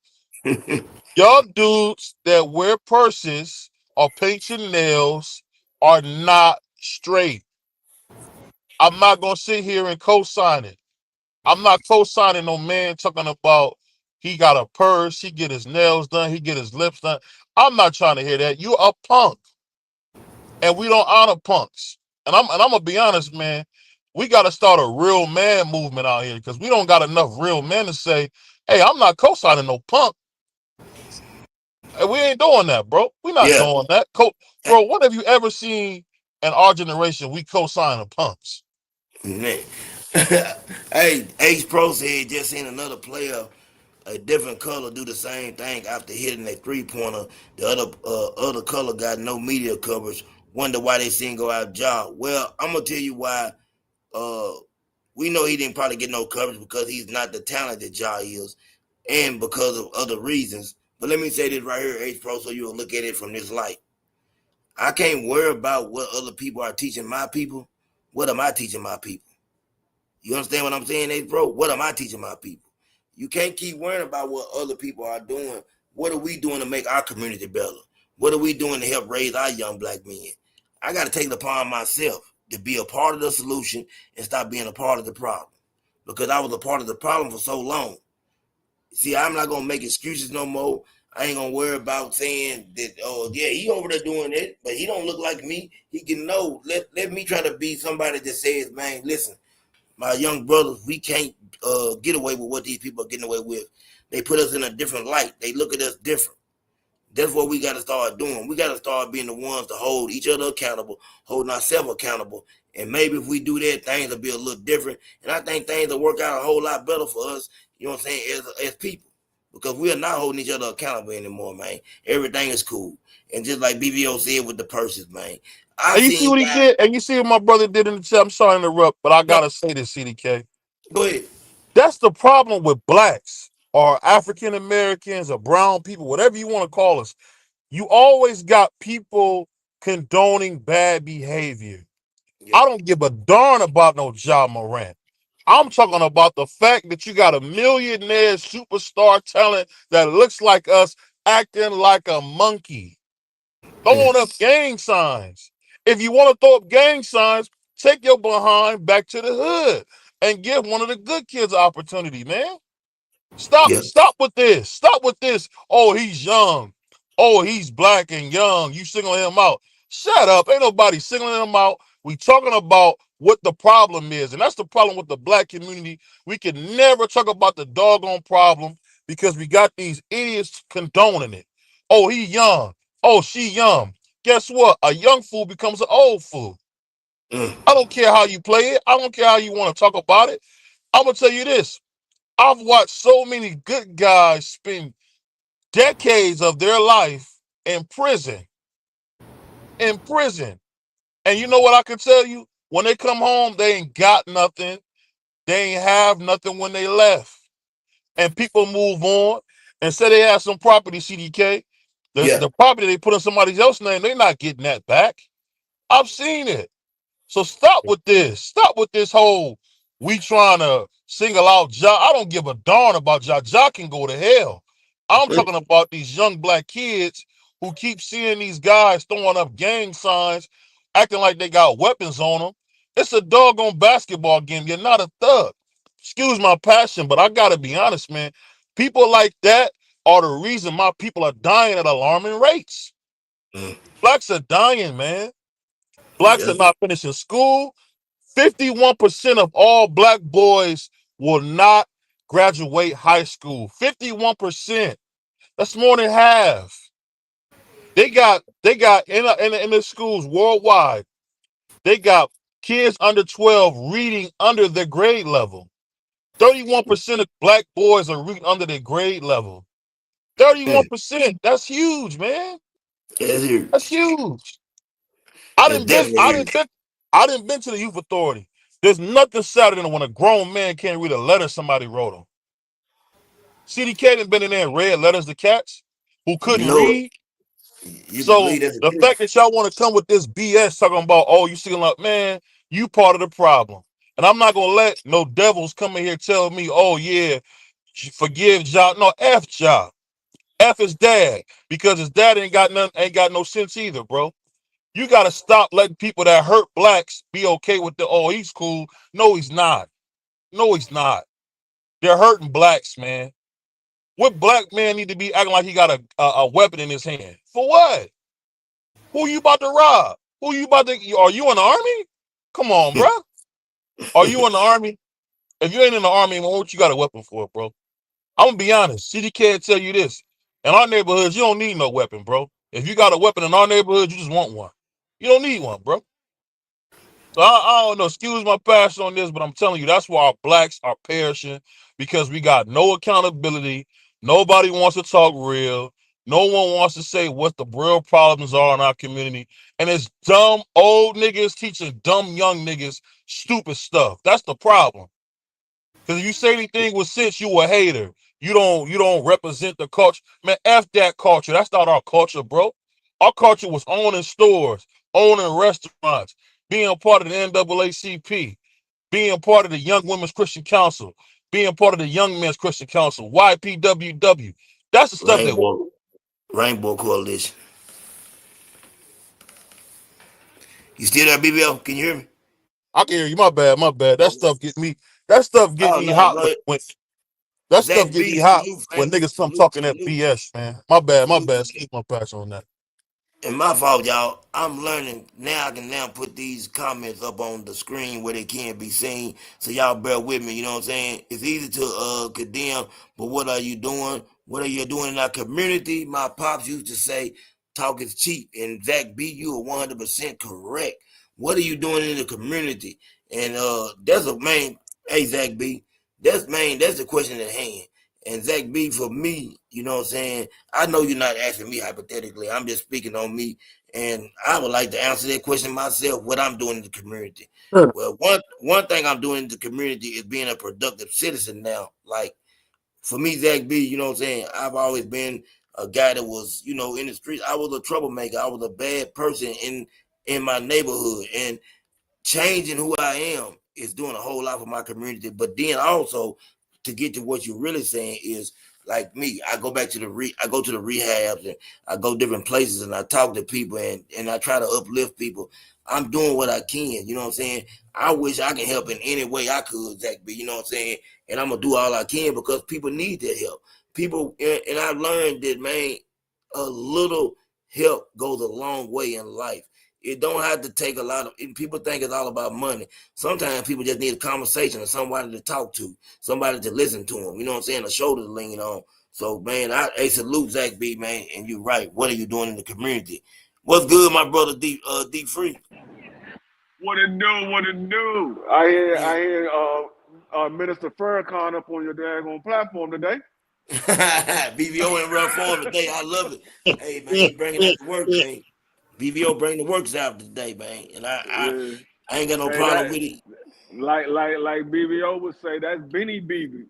Y'all dudes that wear purses or paint your nails are not straight. I'm not gonna sit here and co-sign it. I'm not co-signing no man talking about he got a purse, he get his nails done, he get his lips done. I'm not trying to hear that. You a punk, and we don't honor punks. And I'm gonna be honest, man. We got to start a real man movement out here because we don't got enough real men to say, "Hey, I'm not co-signing no punk." Hey, we ain't doing that, bro. We not yeah. doing that. Bro, what have you ever seen in our generation? We co-sign the punks. Man. Hey, Ace Pro said just seen another player, a different color, do the same thing after hitting a 3 pointer. The other color got no media coverage. Wonder why they seen go out job. Well, I'm gonna tell you why. Uh, we know he didn't probably get no coverage because he's not the talent that Ja is, and because of other reasons. But let me say this right here, Ace Pro, so you'll look at it from this light. I can't worry about what other people are teaching my people. What am I teaching my people? You understand what I'm saying, Ace Pro? What am I teaching my people? You can't keep worrying about what other people are doing. What are we doing to make our community better? What are we doing to help raise our young black men? I got to take it upon myself to be a part of the solution and stop being a part of the problem because I was a part of the problem for so long. See, I'm not gonna make excuses no more. I ain't gonna worry about saying that. Oh, yeah, he over there doing it, but he don't look like me. He can know. Let me try to be somebody that says, man, listen, my young brothers, we can't get away with what these people are getting away with. They put us in a different light. They look at us different. That's what we got to start doing. We got to start being the ones to hold each other accountable, holding ourselves accountable. And maybe if we do that, things will be a little different. And I think things will work out a whole lot better for us, you know what I'm saying, as people. Because we are not holding each other accountable anymore, man. Everything is cool. And just like BBO said with the purses, man. I And you see seen what he guys. did? And you see what my brother did in the chat? I'm sorry to interrupt, but I No, gotta say this, CDK. go ahead. That's the problem with blacks or African Americans or brown people, whatever you want to call us. You always got people condoning bad behavior. Yeah. I don't give a darn about no Ja Morant. I'm talking about the fact that you got a millionaire superstar talent that looks like us acting like a monkey, throwing up gang signs. If you want to throw up gang signs, take your behind back to the hood and give one of the good kids an opportunity, man. Yeah. Stop with this. Stop with this. Oh, he's young. Oh, he's black and young. You singling him out. Shut up. Ain't nobody singling him out. We talking about what the problem is, and that's the problem with the black community. We can never talk about the doggone problem because we got these idiots condoning it. Oh, he young. Oh, she young. Guess what? A young fool becomes an old fool. Mm. I don't care how you play it. I don't care how you want to talk about it. I'm gonna tell you this. I've watched so many good guys spend decades of their life in prison. In prison. And you know what I can tell you? When they come home, they ain't got nothing. They ain't have nothing when they left. And people move on and say they have some property, CDK. Yeah. The property they put in somebody else's name, they're not getting that back. I've seen it. So stop with this. Stop with this whole we trying to single out Ja. I don't give a darn about Ja. Ja can go to hell. I'm talking about these young black kids who keep seeing these guys throwing up gang signs, acting like they got weapons on them. It's a doggone basketball game. You're not a thug. Excuse my passion, but I gotta be honest, man. People like that are the reason my people are dying at alarming rates. Mm. Blacks are dying, man. Blacks Yeah. are not finishing school. 51% of all black boys will not graduate high school. 51%. That's more than half. They got in the schools worldwide. They got kids under 12 reading under their grade level. 31% of black boys are reading under their grade level. Mm. 31%. That's huge, man. That's That's huge. huge. I That's didn't been definitely I didn't huge. been I didn't been to the youth authority. There's nothing sadder than when a grown man can't read a letter somebody wrote him. CDK done been in there and read letters to cats who You couldn't know it. read. You can So believe that's the the fact truth. that y'all want to come with this BS talking about, oh, you stealing up, man, you part of the problem. And I'm not gonna let no devils come in here tell me, oh yeah, forgive Ja. No, F Ja. F his dad. Because his dad ain't got no sense either, bro. You gotta stop letting people that hurt blacks be okay with the oh, he's cool. No, he's not. No, he's not. They're hurting blacks, man. What black man need to be acting like he got a weapon in his hand? For what? Who you about to rob? Who you about to? Are you in the army? Come on, bro. Are you in the army? If you ain't in the army, what you got a weapon for, bro? I'm gonna be honest. CDK will tell you this. In our neighborhoods, you don't need no weapon, bro. If you got a weapon in our neighborhood, you just want one. You don't need one, bro. So I don't know. Excuse my passion on this, but I'm telling you, that's why our blacks are perishing because we got no accountability. Nobody wants to talk real. No one wants to say what the real problems are in our community. And it's dumb old niggas teaching dumb young niggas stupid stuff. That's the problem. Because if you say anything with sense, you a hater. You don't represent the culture. Man, F that culture. That's not our culture, bro. Our culture was owning stores, owning restaurants, being a part of the NAACP, being part of the Young Women's Christian Council, being part of the Young Men's Christian Council, YPWW. That's the stuff that Rainbow. Rainbow Coalition. You still there, BBL? Can you hear me? I can hear you. My bad, my bad. That Oh, stuff get me. That stuff get oh me no, hot go ahead. when that stuff Zach get me B, hot salute, when family. niggas come Salute, talking that salute, BS, man. My bad, my salute. bad. Excuse my passion on that. And my fault, y'all. I'm learning now. I can now put these comments up on the screen where they can't be seen. So y'all bear with me. You know what I'm saying? It's easy to condemn, but what are you doing? What are you doing in our community? My pops used to say, "Talk is cheap." And Zach B, you are 100% correct. What are you doing in the community? And that's a main. Hey, Zach B, that's main. That's the question at hand. And Zach B, for me, you know what I'm saying? I know you're not asking me hypothetically. I'm just speaking on me. And I would like to answer that question myself, what I'm doing in the community. Sure. Well, one thing I'm doing in the community is being a productive citizen now. Like for me, Zach B, you know what I'm saying? I've always been a guy that was, in the streets. I was a troublemaker. I was a bad person in my neighborhood. And changing who I am is doing a whole lot for my community. But then also to get to what you're really saying is like me. I go back to I go to the rehabs and I go different places and I talk to people and I try to uplift people. I'm doing what I can. You know what I'm saying? I wish I can help in any way I could, Zach. But you know what I'm saying? And I'm gonna do all I can because people need that help. People and I've learned that man, a little help goes a long way in life. It don't have to take a lot of. People think it's all about money. Sometimes people just need a conversation or somebody to talk to, somebody to listen to them. You know what I'm saying? A shoulder to lean on. So man, I salute Zach B, man, and you're right. What are you doing in the community? What's good, my brother D Free? What it do? What it do? I hear Yeah. I hear Minister Farrakhan up on your daggone platform today. BVO in rough form today. I love it. Hey man, he bringing out the work, man. BVO bring the works out today, man, and Yeah. I ain't got no Hey, problem that with it. like BBO would say, that's Benny BB.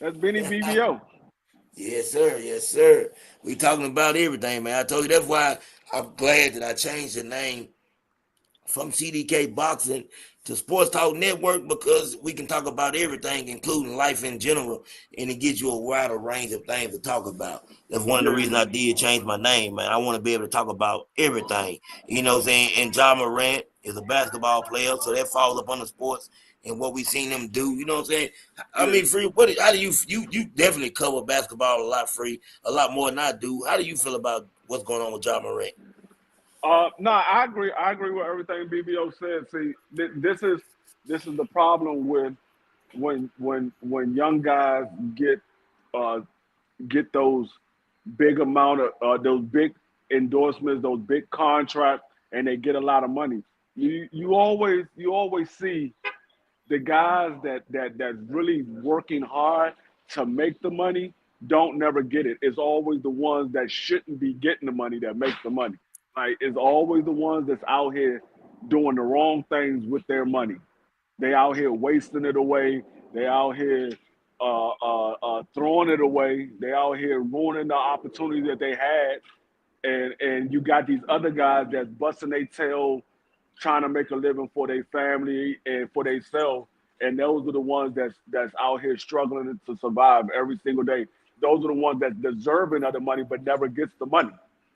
That's Benny BBO. Yes, sir. Yes, sir. We talking about everything, man. I told you that's why I'm glad that I changed the name from CDK Boxing to Sports Talk Network, because we can talk about everything, including life in general, and it gives you a wider range of things to talk about. That's one of the reasons Yeah. I did change my name, man. I want to be able to talk about everything. You know what I'm saying? And John Morant is a basketball player, so that falls up on the sports and what we seen them do. You know what I'm saying? I Yeah. mean, Free, how do you definitely cover basketball a lot, Free, a lot more than I do. How do you feel about what's going on with John Morant? No, I agree. I agree with everything BBO said. See, this is the problem with when young guys get uh, get those big amount of those big endorsements, those big contracts, and they get a lot of money. You always see the guys that's really working hard to make the money don't never get it. It's always the ones that shouldn't be getting the money that make the money. Like, it's always the ones that's out here doing the wrong things with their money. They out here wasting it away. They out here throwing it away. They out here ruining the opportunity that they had. And you got these other guys that's busting their tail trying to make a living for their family and for themselves. And those are the ones that's out here struggling to survive every single day. Those are the ones that's deserving of the money but never gets the money.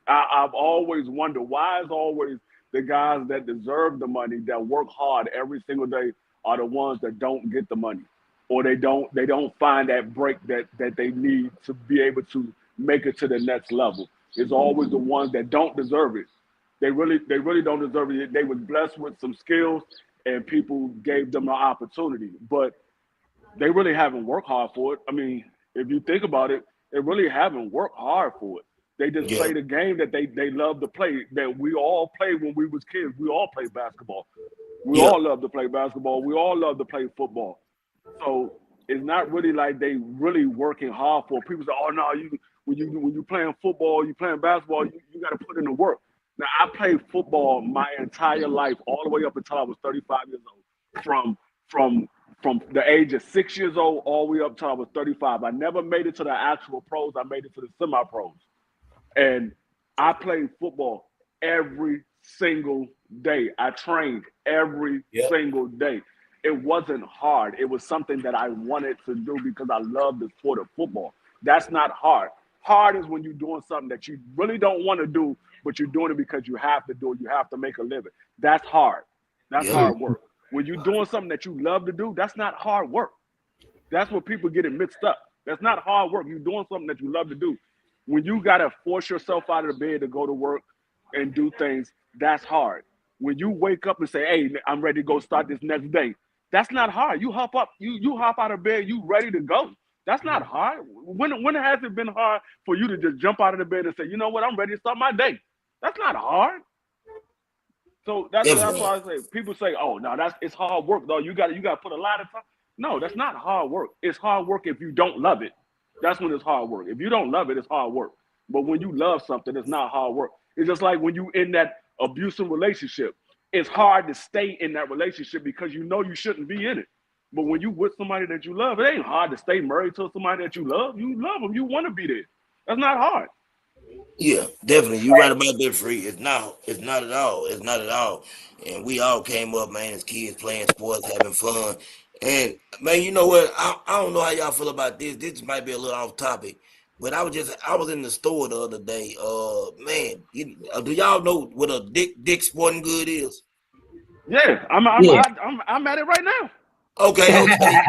I've always wondered why is always the guys that deserve the money, that work hard every single day, are the ones that don't get the money, or they don't find that break that they need to be able to make it to the next level. It's always the ones that don't deserve it. They really don't deserve it. They was blessed with some skills and people gave them an opportunity, but they really haven't worked hard for it. I mean, if you think about it, they really haven't worked hard for it. They just Yeah, play the game that they love to play, that we all played when we was kids. We all played basketball. We yeah, all love to play basketball. We all love to play football. So it's not really like they really working hard for it. People say, "Oh no, you when you playing football, you playing basketball, you got to put in the work." Now I played football my entire life, all the way up until I was 35 years old. From from the age of 6 years old all the way up until I was 35. I never made it to the actual pros. I made it to the semi pros. And I played football every single day. I trained every yeah, single day. It wasn't hard. It was something that I wanted to do because I love the sport of football. That's not hard. Hard is when you're doing something that you really don't want to do, but you're doing it because you have to do it. You have to make a living. That's hard. That's yeah, hard work. When you're doing something that you love to do, that's not hard work. That's what people get it mixed up. That's not hard work. You're doing something that you love to do. When you gotta force yourself out of the bed to go to work and do things, that's hard. When you wake up and say, "Hey, I'm ready to go start this next day," that's not hard. You hop up, you hop out of bed, you ready to go. That's not hard. When has it been hard for you to just jump out of the bed and say, "You know what? I'm ready to start my day." That's not hard. So that's definitely. why I say people say, "Oh, no, it's hard work though. You got to put a lot of time." No, that's not hard work. It's hard work if you don't love it. That's when it's hard work. If you don't love it, it's hard work. But when you love something, it's not hard work. It's just like when you in that abusive relationship. It's hard to stay in that relationship because you know you shouldn't be in it. But when you with somebody that you love, it ain't hard to stay married to somebody that you love. You love them. You want to be there. That's not hard. Yeah, definitely. You're right about that, Free. It's not. It's not at all. It's not at all. And we all came up, man, as kids playing sports, having fun. And man, you know what? I don't know how y'all feel about this. This might be a little off topic, but I was in the store the other day. Man, do y'all know what a Dick Sporting Good is? Yeah, Yeah. I'm at it right now. Okay, okay.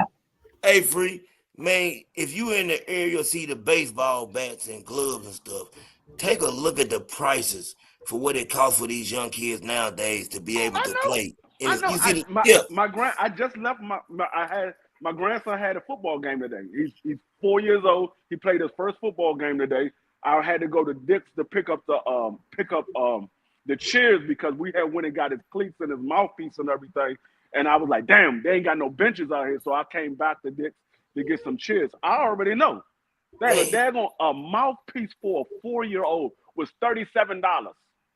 Hey, Free, man, if you in the area see the baseball bats and gloves and stuff, take a look at the prices for what it costs for these young kids nowadays to be Oh, able I to know. play. And I it's, know. you I see, my yeah, my grand. I just left I had my grandson had a football game today. He's 4 years old. He played his first football game today. I had to go to Dick's to pick up the chairs because we had went and got his cleats and his mouthpiece and everything. And I was like, damn, they ain't got no benches out here. So I came back to Dick's to get some chairs. I already know that a man, daggone a mouthpiece for a 4 year old was $37.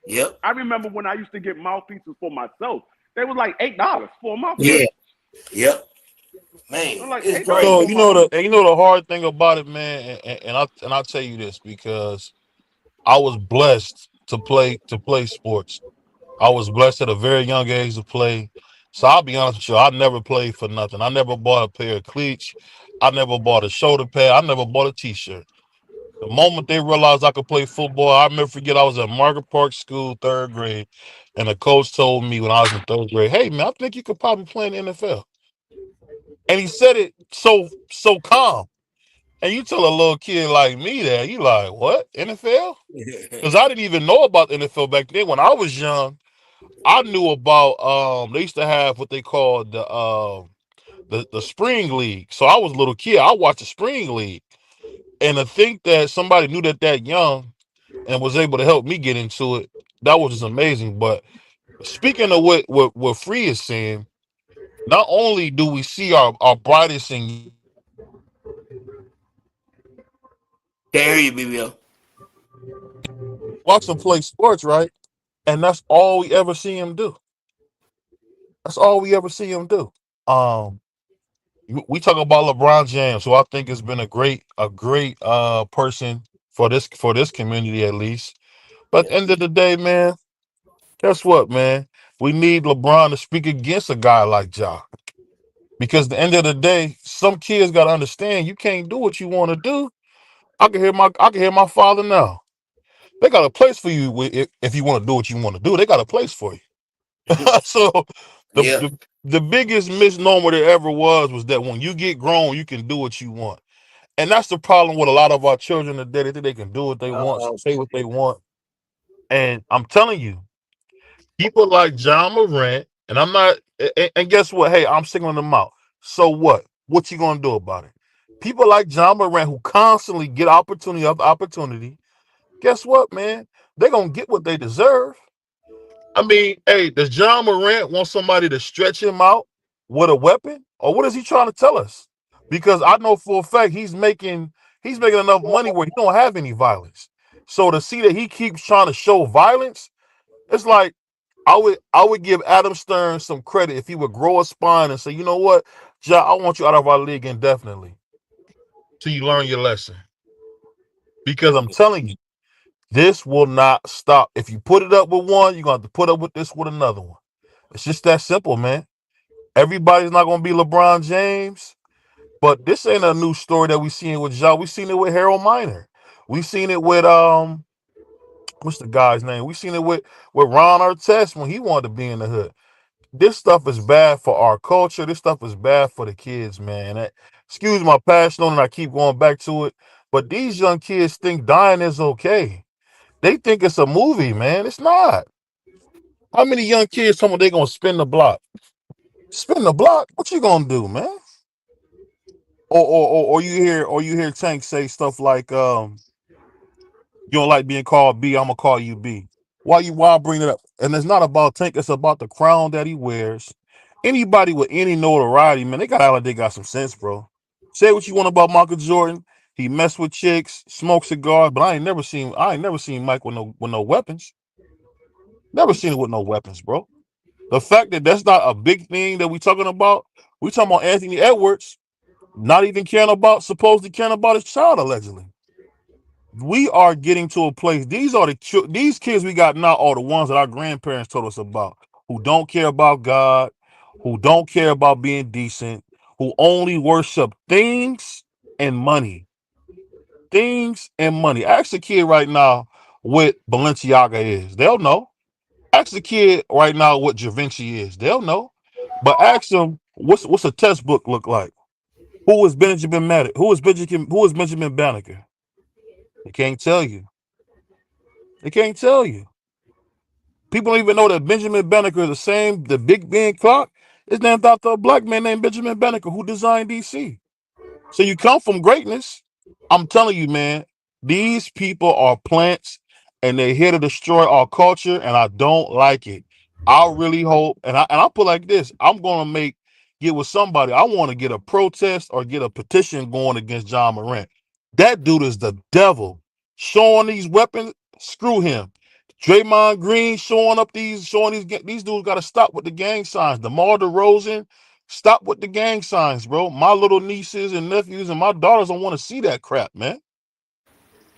yep, I remember when I used to get mouthpieces for myself. They was like $8 for a mouthpiece. yeah, Yeah. yep, I'm man, like it's $8 So crazy. for you my know mouth. the hard thing about it, man, and I'll tell you this because I was blessed to play sports. I was blessed at a very young age to play. So I'll be honest with you, I never played for nothing. I never bought a pair of cleats. I never bought a shoulder pad. I never bought a t-shirt. The moment they realized I could play football, I never forget I was at Margaret Park School, third grade, and the coach told me when I was in third grade, "Hey man, I think you could probably play in the NFL." And he said it so calm. And you tell a little kid like me that, you like, what? NFL? Because I didn't even know about the NFL back then. When I was young, I knew about they used to have what they called the spring league. So I was a little kid. I watched the spring league. And to think that somebody knew that young and was able to help me get into it, that was just amazing. But speaking of what Free is saying, not only do we see our brightest and youngest players There you BBL. watch them play sports, right? And that's all we ever see him do. That's all we ever see him do. Um, we talk about LeBron James, who I think has been a great person for this community at least. But at Yeah. the end of the day, man, guess what, man? We need LeBron to speak against a guy like Ja. Because at the end of the day, some kids gotta understand you can't do what you want to do. I can hear my father now. They got a place for you if you want to do what you want to do. They got a place for you. So the, Yeah. the the biggest misnomer there ever was that when you get grown, you can do what you want. And that's the problem with a lot of our children today. They think they can do what they want, Uh-oh. say what they want. And I'm telling you, people like John Morant, and I'm not, and guess what? Hey, I'm singling them out. So what? What you gonna do about it? People like John Morant who constantly get opportunity after opportunity. Guess what, man? They're gonna get what they deserve. I mean, hey, does John Morant want somebody to stretch him out with a weapon, or what is he trying to tell us? Because I know for a fact he's making enough money where he don't have any violence. So to see that he keeps trying to show violence, it's like I would give Adam Stern some credit if he would grow a spine and say, you know what, Ja, I want you out of our league indefinitely till you learn your lesson. Because I'm telling you, this will not stop. If you put it up with one, you're gonna have to put up with this with another one. It's just that simple, man. Everybody's not gonna be LeBron James, but this ain't a new story that we seen with Ja. We seen it with Harold Miner. We seen it with what's the guy's name? We seen it with Ron Artest when he wanted to be in the hood. This stuff is bad for our culture. This stuff is bad for the kids, man. Excuse my passion on it. I keep going back to it, but these young kids think dying is okay. They think it's a movie, man. It's not. How many young kids told me they gonna spin the block? Spin the block? What you gonna do, man? Or you hear Tank say stuff like, you don't like being called B, I'm gonna call you B. Why I bring it up? And it's not about Tank, it's about the crown that he wears. Anybody with any notoriety, man, they got out like they got some sense, bro. Say what you want about Michael Jordan. He messed with chicks, smoked cigars, but I ain't never seen Mike with no weapons. Never seen it with no weapons, bro. The fact that that's not a big thing that we talking about, we talking about Anthony Edwards not even supposedly caring about his child allegedly. We are getting to a place. These kids we got now are the ones that our grandparents told us about, who don't care about God, who don't care about being decent, who only worship things and money, things and money. Ask a kid right now what Balenciaga is. They'll know. Ask the kid right now what Da Vinci is. They'll know. But ask them what's a textbook look like? Who is Benjamin Maddox? Who is Benjamin Banneker? They can't tell you. They can't tell you. People don't even know that Benjamin Banneker is the Big Ben clock is named after a black man named Benjamin Banneker who designed DC. So you come from greatness. I'm telling you, man, these people are plants and they're here to destroy our culture, and I don't like it. I really hope, and I put like this: I'm gonna get with somebody. I want to get a protest or get a petition going against John Morant. That dude is the devil. Showing these weapons, screw him. Draymond Green showing these dudes got to stop with the gang signs. DeMar DeRozan, stop with the gang signs, bro. My little nieces and nephews and my daughters don't want to see that crap, man.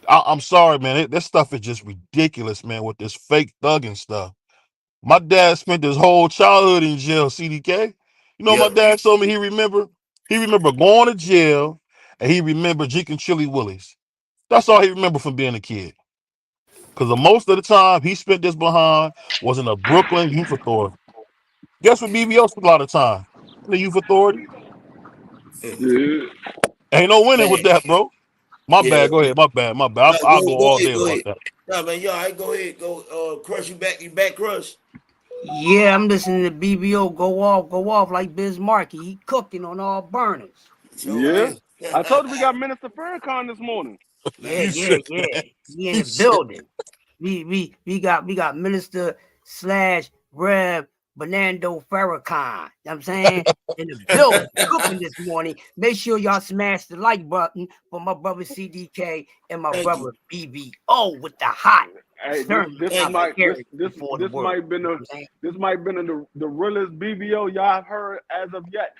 I'm sorry, man. This stuff is just ridiculous, man, with this fake thugging stuff. My dad spent his whole childhood in jail, CDK. You know, my Yep. dad told me he remember going to jail and he remembered drinking chili willies. That's all he remembered from being a kid. Because the most of the time he spent this behind was in a Brooklyn youth authority. Guess what BBO spent a lot of time? In the youth authority. Yeah. Ain't no winning with Man, that, bro. My yeah. bad. Go ahead. My bad. My bad. No, I'll go go all ahead, day go about ahead. that. No, man, yo, I go ahead, go crush you back crush. Yeah, I'm listening to BBO go off like Biz Markie. He cooking on all burners. So Yeah. is. I told you we got Minister Farrakhan this morning. Yeah, You Man. yeah, said yeah. that. He in You the said building. We got Minister slash Rev Bernardo Farrakhan. You know what I'm saying? In the building, cooking this morning. Make sure y'all smash the like button for my brother CDK and my Thank you. brother BBO with the hot Hey, sermon Thank you. about heritage before the this world. might been You know the what I'm saying? this might been the realest BBO y'all have heard as of yet.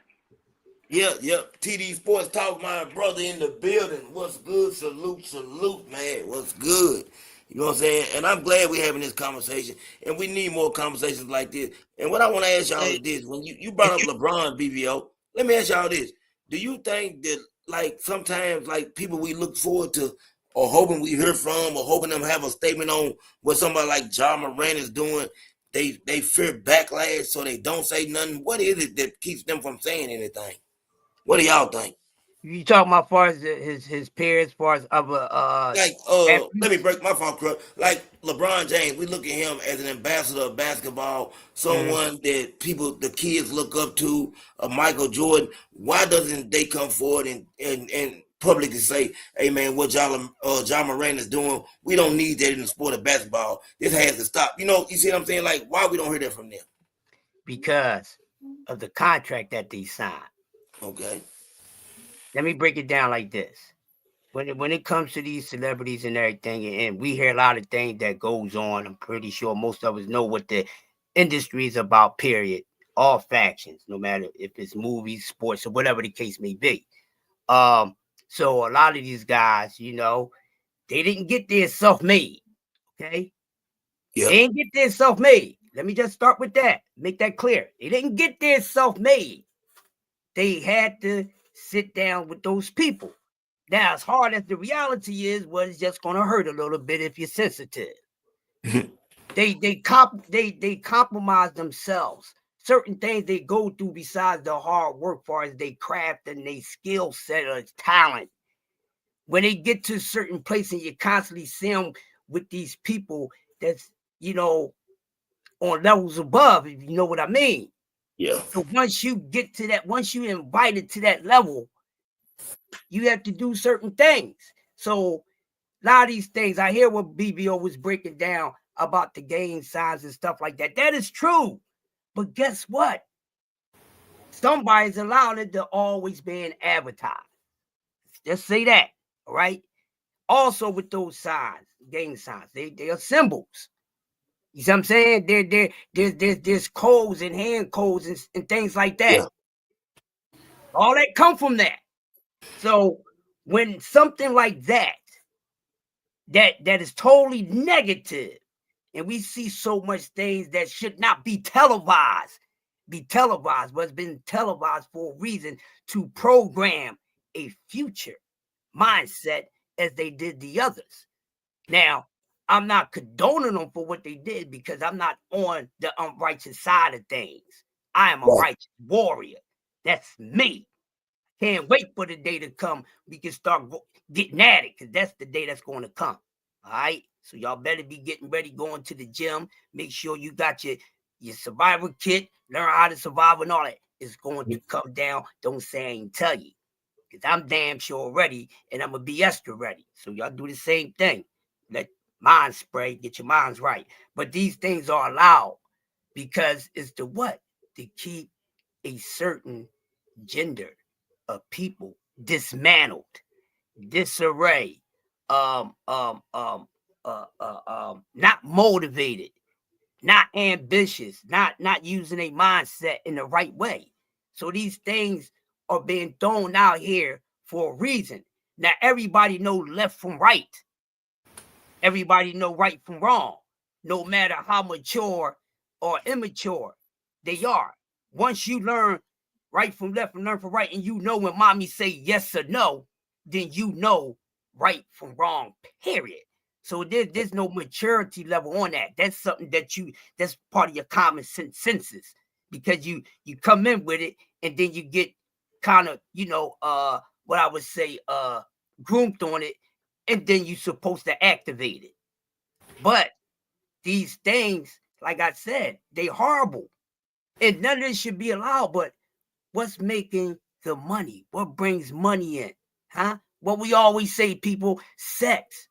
Yep. TD Sports Talk, my brother in the building. What's good? Salute, man. What's good? You know what I'm saying? And I'm glad we're having this conversation. And we need more conversations like this. And what I want to ask y'all is Hey, this. When you brought up LeBron, BBO, let me ask y'all this. Do you think that, like, sometimes, like, people we look forward to or hoping we hear from or hoping them have a statement on what somebody like John Moran is doing, they fear backlash, so they don't say nothing? What is it that keeps them from saying anything? What do y'all think? you talking about as far as his peers, as far as other Like, let me athletes? break my phone, Crux. Like LeBron James, we look at him as an ambassador of basketball, Mhm. someone that the kids look up to, Michael Jordan. Why doesn't they come forward and publicly say, hey man, what John Moran is doing, we don't need that in the sport of basketball. This has to stop. You see what I'm saying? Like, why we don't hear that from them? Because of the contract that they signed. Okay. Let me break it down like this. When it comes to these celebrities and everything, and we hear a lot of things that goes on, I'm pretty sure most of us know what the industry is about, period. All factions, no matter if it's movies, sports, or whatever the case may be. Um, so a lot of these guys, they didn't get there self-made. Okay. Yep. They didn't get there self-made. Let me just start with that. Make that clear. They didn't get there self-made. They had to sit down with those people. Now, as hard as the reality is, well, it's just going to hurt a little bit if you're sensitive. They compromise themselves. Certain things they go through besides the hard work, far as they craft and they skill set or talent. When they get to a certain place and you constantly see them with these people that's on levels above, if you know what I mean. Yeah. So once you get to that, once you invited to that level, you have to do certain things. So a lot of these things, I hear what BBO was breaking down about the game size and stuff like that. That is true. But guess what? Somebody's allowing it to always be advertised. Just say that. All right. Also with those signs, gang signs, they are symbols. You see what I'm saying? There's codes and hand codes and things like that. Yeah. All that come from that. So when something like that is totally negative, and we see so much things that should not be televised, but it's been televised for a reason to program a future mindset as they did the others. Now, I'm not condoning them for what they did because I'm not on the unrighteous side of things. I am a Right. righteous warrior. That's me. Can't wait for the day to come we can start getting at it because that's the day that's going to come. All right. So y'all better be getting ready, going to the gym. Make sure you got your survival kit, learn how to survive and all that. It's going to come down. Don't say I ain't tell you. Because I'm damn sure ready and I'm going to be extra ready. So y'all do the same thing. Let mind spray, get your minds right. But these things are allowed because it's the what? To keep a certain gender of people dismantled, disarray, um, um, um, not motivated, not ambitious, not using a mindset in the right way. So these things are being thrown out here for a reason. Now everybody know left from right. Everybody know right from wrong, no matter how mature or immature they are. Once you learn right from left and learn from right, and you know when mommy say yes or no, then you know right from wrong, period. So there's no maturity level on that. That's something that's part of your common senses, because you come in with it and then you get kind of, what I would say, groomed on it, and then you're supposed to activate it. But these things, like I said, they horrible. And none of this should be allowed. But what's making the money? What brings money in? Huh? What we always say, people, sex,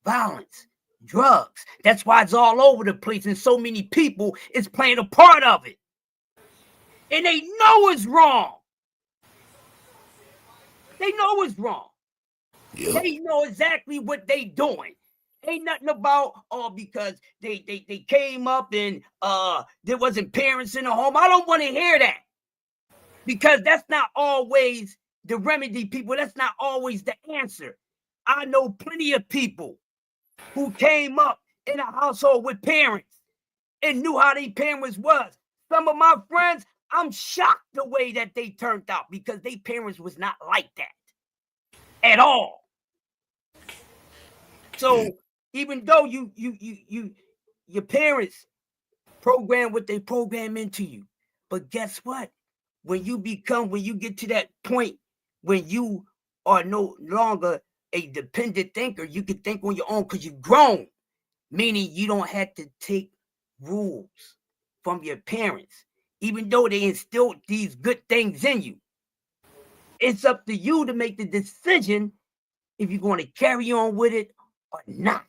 violence, drugs. That's why it's all over the place. And so many people is playing a part of it. And they know it's wrong. They know it's wrong. Yep. They know exactly what they doing. Ain't nothing about because they came up and there wasn't parents in the home. I don't want to hear that, because that's not always the remedy, people. That's not always the answer. I know plenty of people who came up in a household with parents and knew how their parents was. Some of my friends, I'm shocked the way that they turned out, because their parents was not like that at all. So even though your parents program what they program into you, but guess what? When you get to that point when you are no longer a dependent thinker, you can think on your own because you've grown, meaning you don't have to take rules from your parents, even though they instilled these good things in you. It's up to you to make the decision if you're going to carry on with it or not.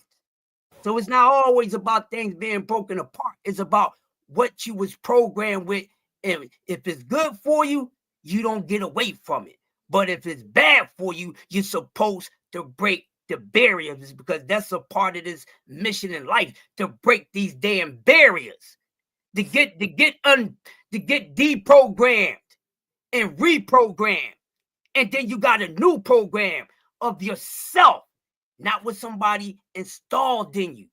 So it's not always about things being broken apart. It's about what you was programmed with. And if it's good for you, you don't get away from it. But if it's bad for you, you're supposed to break the barriers, because that's a part of this mission in life, to break these damn barriers, to get deprogrammed and reprogrammed. And then you got a new program of yourself, not what somebody installed in you,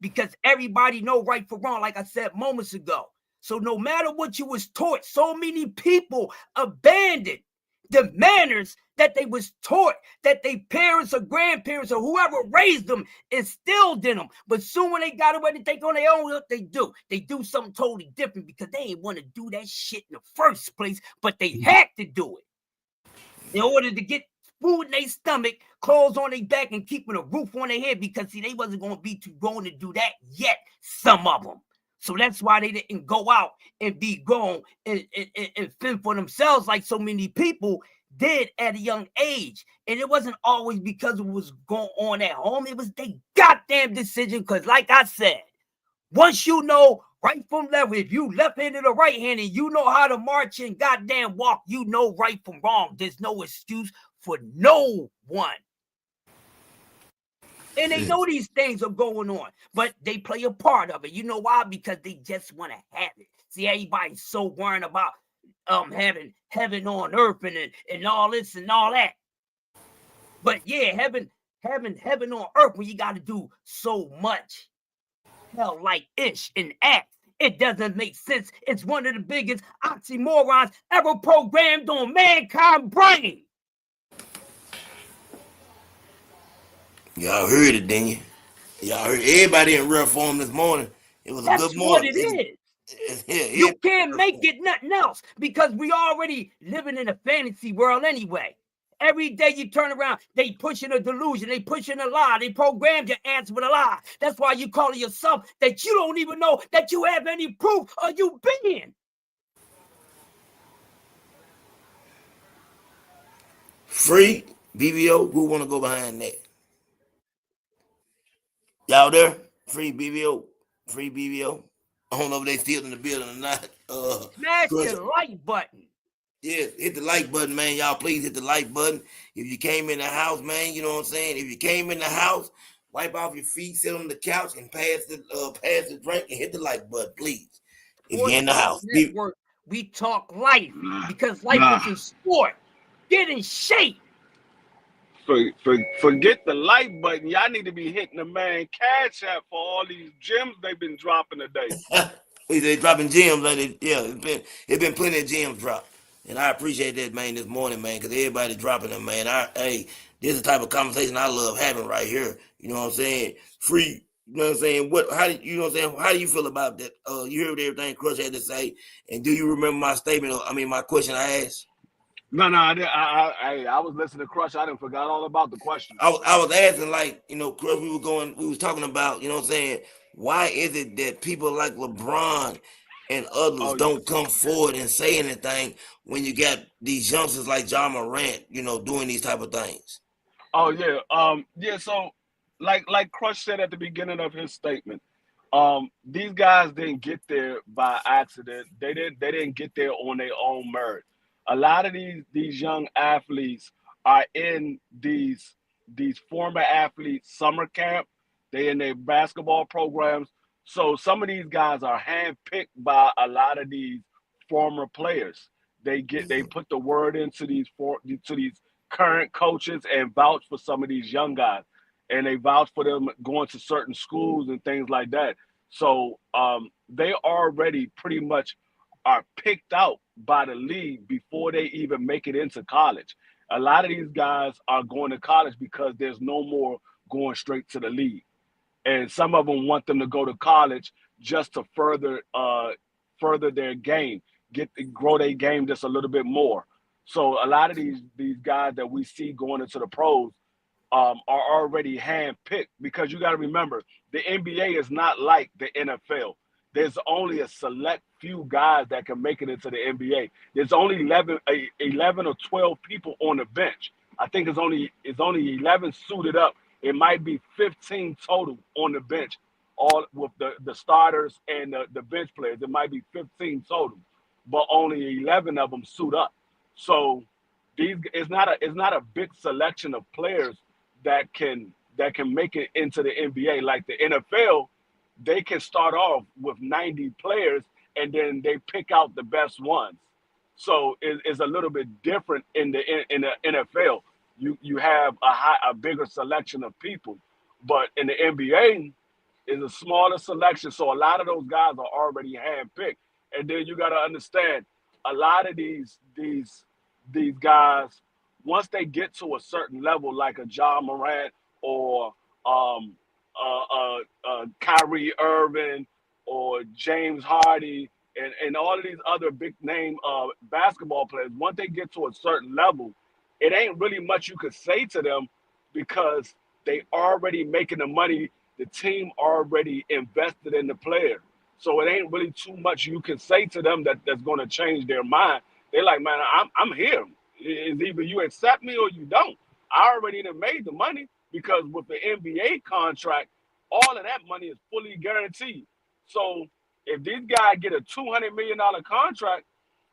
because everybody know right from wrong, like I said moments ago. So no matter what you was taught, so many people abandoned the manners that they was taught, that their parents or grandparents or whoever raised them instilled in them. But soon when they got away to take on their own, what they do something totally different, because they didn't want to do that shit in the first place, but they had to do it in order to get food in their stomach, clothes on their back, and keeping a roof on their head, because see, they wasn't going to be too grown to do that yet, some of them. So that's why they didn't go out and be grown and fend for themselves like so many people did at a young age. And it wasn't always because it was going on at home. It was their goddamn decision, because like I said, once you know right from left, if you left-handed or right-handed, you know how to march and goddamn walk, you know right from wrong. There's no excuse for no one. And they know these things are going on, but they play a part of it. You know why? Because they just want to have it. See, everybody's so worried about having heaven on earth and all this and all that. But yeah, heaven on earth, when you got to do so much hell like ish and act. It doesn't make sense. It's one of the biggest oxymorons ever programmed on mankind's brain. Y'all heard it, didn't you? Y'all heard everybody in rare form this morning. It was a That's good what morning. it is. You can't make it nothing else, because we already living in a fantasy world anyway. Every day you turn around, they pushing a delusion, they pushing a lie, they program your answer with a lie. That's why you calling yourself that you don't even know that you have any proof of you being. Free BBO. Who want to go behind that? Y'all there? Free BBO. Free BBO. I don't know if they still in the building or not. Smash Crush. the like button. Yeah, hit the like button, man. Y'all please hit the like button. If you came in the house, man, you know what I'm saying? If you came in the house, wipe off your feet, sit on the couch, and pass the drink and hit the like button, please. If you're Sports in the Talk house. Network, we talk life because life Nah. is a sport. Get in shape. Forget the like button. Y'all need to be hitting the man cash app for all these gems they've been dropping today. They dropping gems like it. Yeah, it's been plenty of gems dropped. And I appreciate that, man, this morning, man, because everybody dropping them, man. Hey, this is the type of conversation I love having right here. You know what I'm saying? Free. You know what I'm saying? You know what I'm saying? How do you feel about that? You heard everything Crush had to say, and do you remember my statement? My question I asked. No, I was listening to Crush. I didn't forgot all about the question. I was asking, like, Chris, we was talking about, you know what I'm saying, why is it that people like LeBron and others Oh yeah. don't come forward and say anything when you got these youngsters like John Morant, doing these type of things? Oh yeah. Yeah. So, like Crush said at the beginning of his statement, these guys didn't get there by accident. They didn't get there on their own merit. A lot of these young athletes are in these former athletes summer camp. They in their basketball programs. So some of these guys are handpicked by a lot of these former players. They put the word into these current coaches and vouch for some of these young guys, and they vouch for them going to certain schools and things like that. So they already pretty much are picked out by the league before they even make it into college. A lot of these guys are going to college because there's no more going straight to the league, and some of them want them to go to college just to further their game, grow their game just a little bit more. So a lot of these guys that we see going into the pros are already handpicked, because you got to remember the NBA is not like the NFL. There's only a select few guys that can make it into the NBA. There's only 11 or 12 people on the bench. I think it's only 11 suited up. It might be 15 total on the bench, all with the starters and the bench players. It might be 15 total, but only 11 of them suit up. So it's not a big selection of players that can make it into the NBA. Like the NFL, they can start off with 90 players and then they pick out the best ones. So it's a little bit different in the NFL. You have a bigger selection of people, but in the NBA is a smaller selection. So a lot of those guys are already handpicked. And then you got to understand, a lot of these guys, once they get to a certain level, like a John Morant or um, Kyrie Irving or James Harden and all of these other big name basketball players, once they get to a certain level, it ain't really much you could say to them because they already making the money. The team already invested in the player. So it ain't really too much you can say to them that's going to change their mind. They're like, man, I'm here. It's either you accept me or you don't. I already done made the money, because with the NBA contract, all of that money is fully guaranteed. So if these guys get a $200 million contract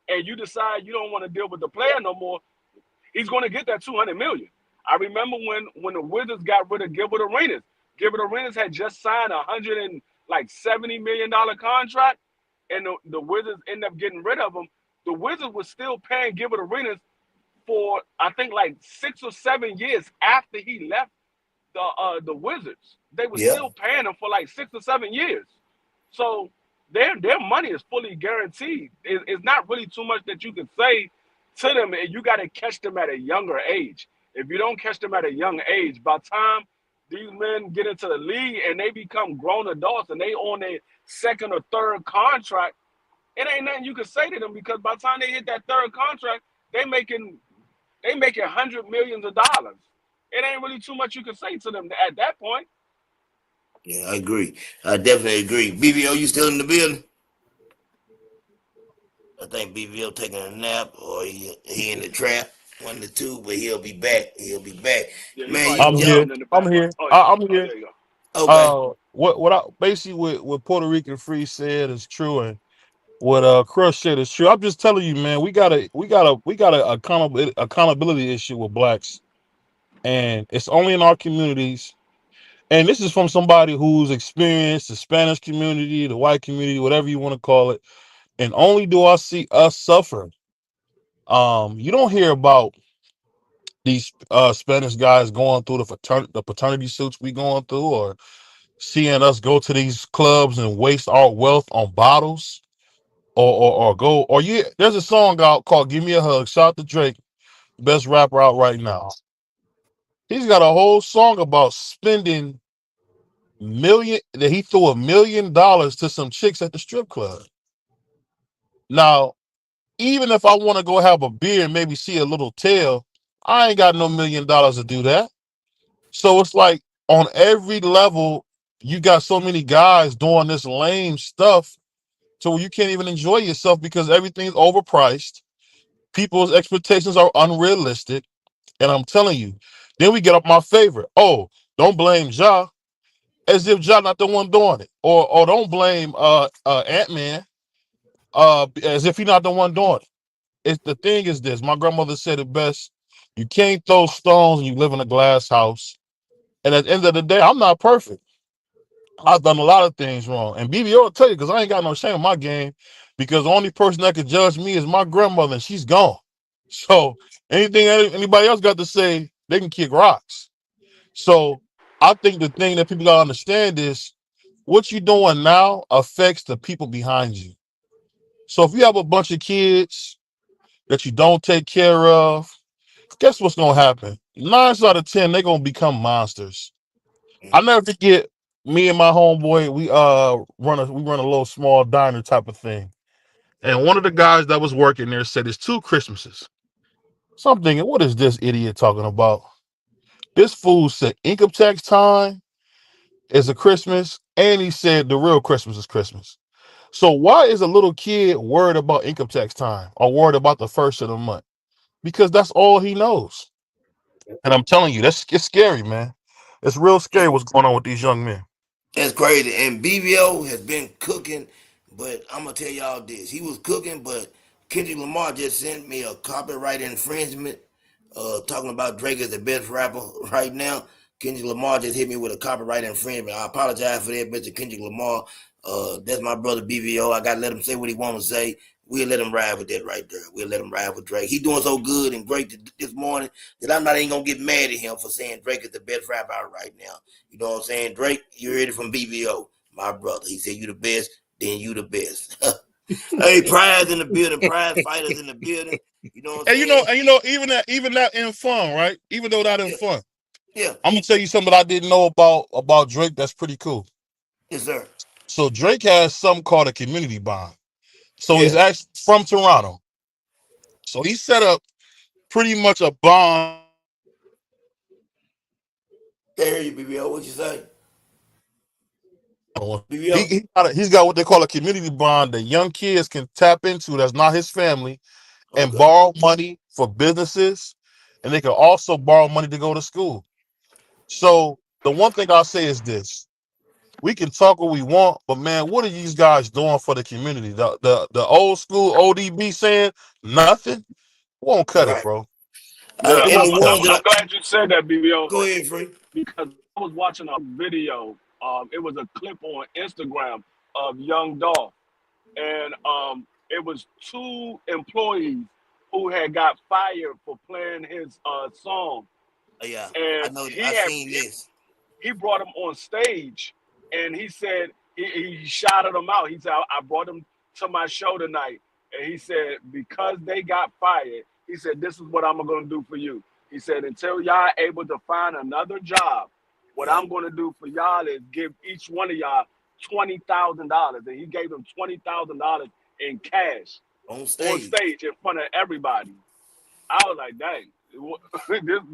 and you decide you don't want to deal with the player no more, he's going to get that 200 million. I remember when the Wizards got rid of Gilbert Arenas. Gilbert Arenas had just signed $170 million contract, and the Wizards ended up getting rid of him. The Wizards was still paying Gilbert Arenas for, I think, like 6 or 7 years after he left the Wizards. They were Yeah. still paying him for like 6 or 7 years. So their money is fully guaranteed. It's not really too much that you can say to them, and you got to catch them at a younger age. If you don't catch them at a young age, by the time these men get into the league and they become grown adults and they on their second or third contract, it ain't nothing you can say to them, because by the time they hit that third contract, they making They making hundred millions of dollars. It ain't really too much you can say to them at that point. Yeah, I agree. I definitely agree. BBO, you still in the building? I think BBO taking a nap or he in the trap. One of the two, but he'll be back. He'll be back. Yeah, he Man, probably you I'm doing just here. something in the I'm background. here. Oh, I'm oh, here. there you go. okay. What I basically what Puerto Rican Free said is true, and what Crush said is true. I'm just telling you, man. We got a accountability issue with blacks, and it's only in our communities. And this is from somebody who's experienced the Spanish community, the white community, whatever you want to call it. And only do I see us suffer. You don't hear about these Spanish guys going through the paternity suits we going through, or seeing us go to these clubs and waste our wealth on bottles, or go or you. There's a song out called "Give Me a Hug." Shout out to Drake, best rapper out right now. He's got a whole song about spending million that he threw $1 million to some chicks at the strip club. Now, even if I want to go have a beer and maybe see a little tail, I ain't got no $1 million to do that. So it's like on every level, you got so many guys doing this lame stuff to where you can't even enjoy yourself because everything's overpriced. People's expectations are unrealistic. And I'm telling you, then we get up my favorite. Oh, don't blame Ja, as if Ja not the one doing it. Or don't blame Ant-Man as if he not the one doing it. It's the thing is this. My grandmother said it best. You can't throw stones and you live in a glass house. And at the end of the day, I'm not perfect. I've done a lot of things wrong. And BBO will tell you because I ain't got no shame in my game because the only person that could judge me is my grandmother and she's gone. So anything anybody else got to say, they can kick rocks. So I think the thing that people gotta understand is what you're doing now affects the people behind you. So if you have a bunch of kids that you don't take care of, guess what's gonna happen? 9 out of 10, they're gonna become monsters. I never forget me and my homeboy, we run a little small diner type of thing. And one of the guys that was working there said it's 2 Christmases. So I'm thinking, what is this idiot talking about? This fool said income tax time is a Christmas, and he said the real Christmas is Christmas. So why is a little kid worried about income tax time or worried about the first of the month? Because that's all he knows. And I'm telling you, it's scary, man. It's real scary what's going on with these young men. That's crazy. And BBO has been cooking, but I'm gonna tell y'all this: he was cooking, but Kendrick Lamar just sent me a copyright infringement, talking about Drake as the best rapper right now. Kendrick Lamar just hit me with a copyright infringement. I apologize for that, Mr. Kendrick Lamar. That's my brother BBO. I gotta let him say what he want to say. We'll let him ride with that right there. We'll let him ride with Drake. He doing so good and great this morning that I'm not even gonna get mad at him for saying Drake is the best rapper out right now. You know what I'm saying? Drake, you heard it from BBO, my brother. He said you the best, then you the best. Hey, prize in the building, prize fighters in the building. You know what I'm saying? Even that in fun, right? Even though that in Yeah, fun, yeah, I'm gonna tell you something that I didn't know about Drake. That's pretty cool. yes, sir. So Drake has something called a community bond. So he's Yeah, actually from Toronto. So he set up pretty much a bond where the young kids can tap into can't hear you, BBO. What you say? BBO? he's got what they call a community bond that young kids can tap into that's not his family and Okay, borrow money for businesses, and they can also borrow money to go to school. So the one thing I'll say is this: we can talk what we want, but man, what are these guys doing for the community? The old school ODB saying nothing won't cut it, right. bro. Yeah, It And won't the cut ones it. that I'm glad you said that, BBO, go ahead, free. because I was watching a video. It was a clip on Instagram of Young Dolph, and it was two employees who had got fired for playing his song, Yeah, I and know. I seen this. he brought him on stage, and he said he shouted them out. He said, I brought them to my show tonight, and he said, because they got fired, he said, this is what I'm going to do for you. He said, until y'all able to find another job, what Yeah, I'm going to do for y'all is give each one of y'all $20,000. And he gave them $20,000 in cash on on stage. stage in front of everybody. I was like, dang.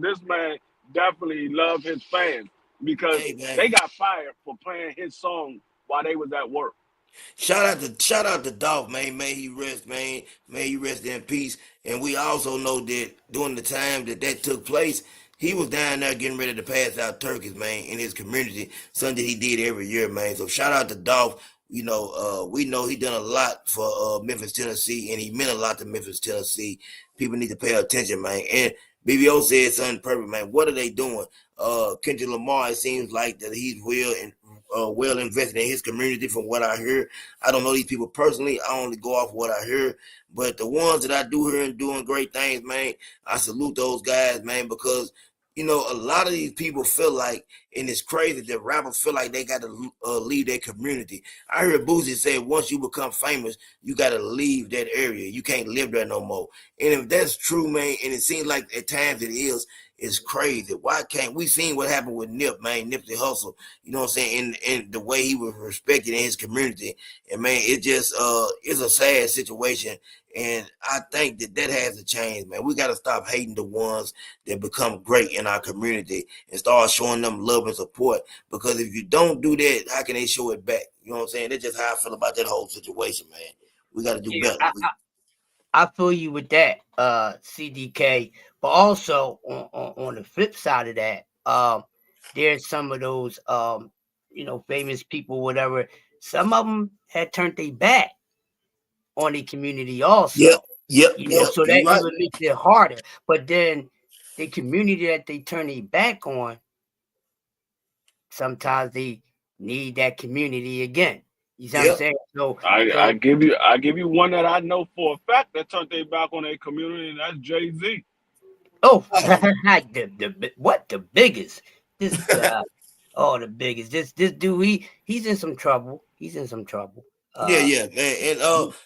This man definitely love his fans because Hey they man, got fired for playing his song while they was at work. shout out to Dolph, man. May he rest, man. May he rest in peace. And we also know that during the time that took place, he was down there getting ready to pass out turkeys, man, in his community. Something that he did every year, man. So shout out to Dolph. We know he done a lot for Memphis, Tennessee, and he meant a lot to Memphis, Tennessee. People need to pay attention, man. And BBO said something perfect, man. What are they doing? Kendrick Lamar, it seems like that he's well invested in his community from what I hear. I don't know these people personally. I only go off what I hear. But the ones that I do hear and doing great things, man, I salute those guys, man, because a lot of these people feel like, and it's crazy that rappers feel like they got to leave their community. I heard Boosie say once you become famous, you got to leave that area. You can't live there no more. And if that's true, man, and it seems like at times it is, it's crazy. Why can't we seen what happened with Nip, man, Nipsey Hussle, you know what I'm saying, and the way he was respected in his community. And man, it just it's a sad situation. And I think that has to change, man. We got to stop hating the ones that become great in our community and start showing them love and support. Because if you don't do that, how can they show it back? You know what I'm saying? That's just how I feel about that whole situation, man. We got to do Yeah, better. I feel you with that, CDK. But also on the flip side of that, there's some of those famous people, whatever. Some of them had turned their back on the community Yep, also. yep, yep. So You that right. even makes it harder. But then the community that they turn their back on, sometimes they need that community again. You see what I'm Yep. saying? So I, I so give you I give you one that I know for a fact that turned their back on their community, and that's Jay-Z. oh Oh, the biggest this oh the biggest this dude he's in some trouble. He's in some trouble. yeah, Uh yeah, man. And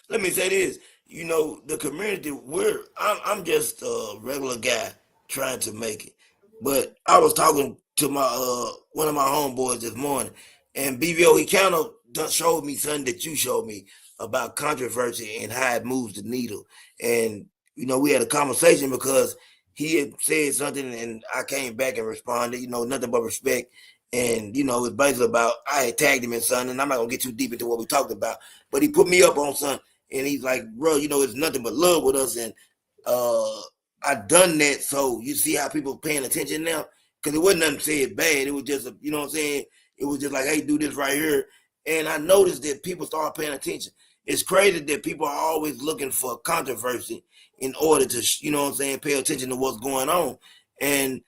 let me say this. The community. I'm just a regular guy trying to make it. But I was talking to my one of my homeboys this morning, and BVO he kind of showed me something that you showed me about controversy and how it moves the needle. And we had a conversation because he had said something, and I came back and responded. Nothing but respect. And it's basically about I had tagged him in something, and I'm not gonna get too deep into what we talked about, but he put me up on something, and he's like, bro, it's nothing but love with us, and I done that, so you see how people paying attention now, because it wasn't nothing said bad, it was just you know what I'm saying, it was just like, hey, do this right here, and I noticed that people started paying attention. It's crazy that people are always looking for controversy in order to what I'm saying, pay attention to what's going on, and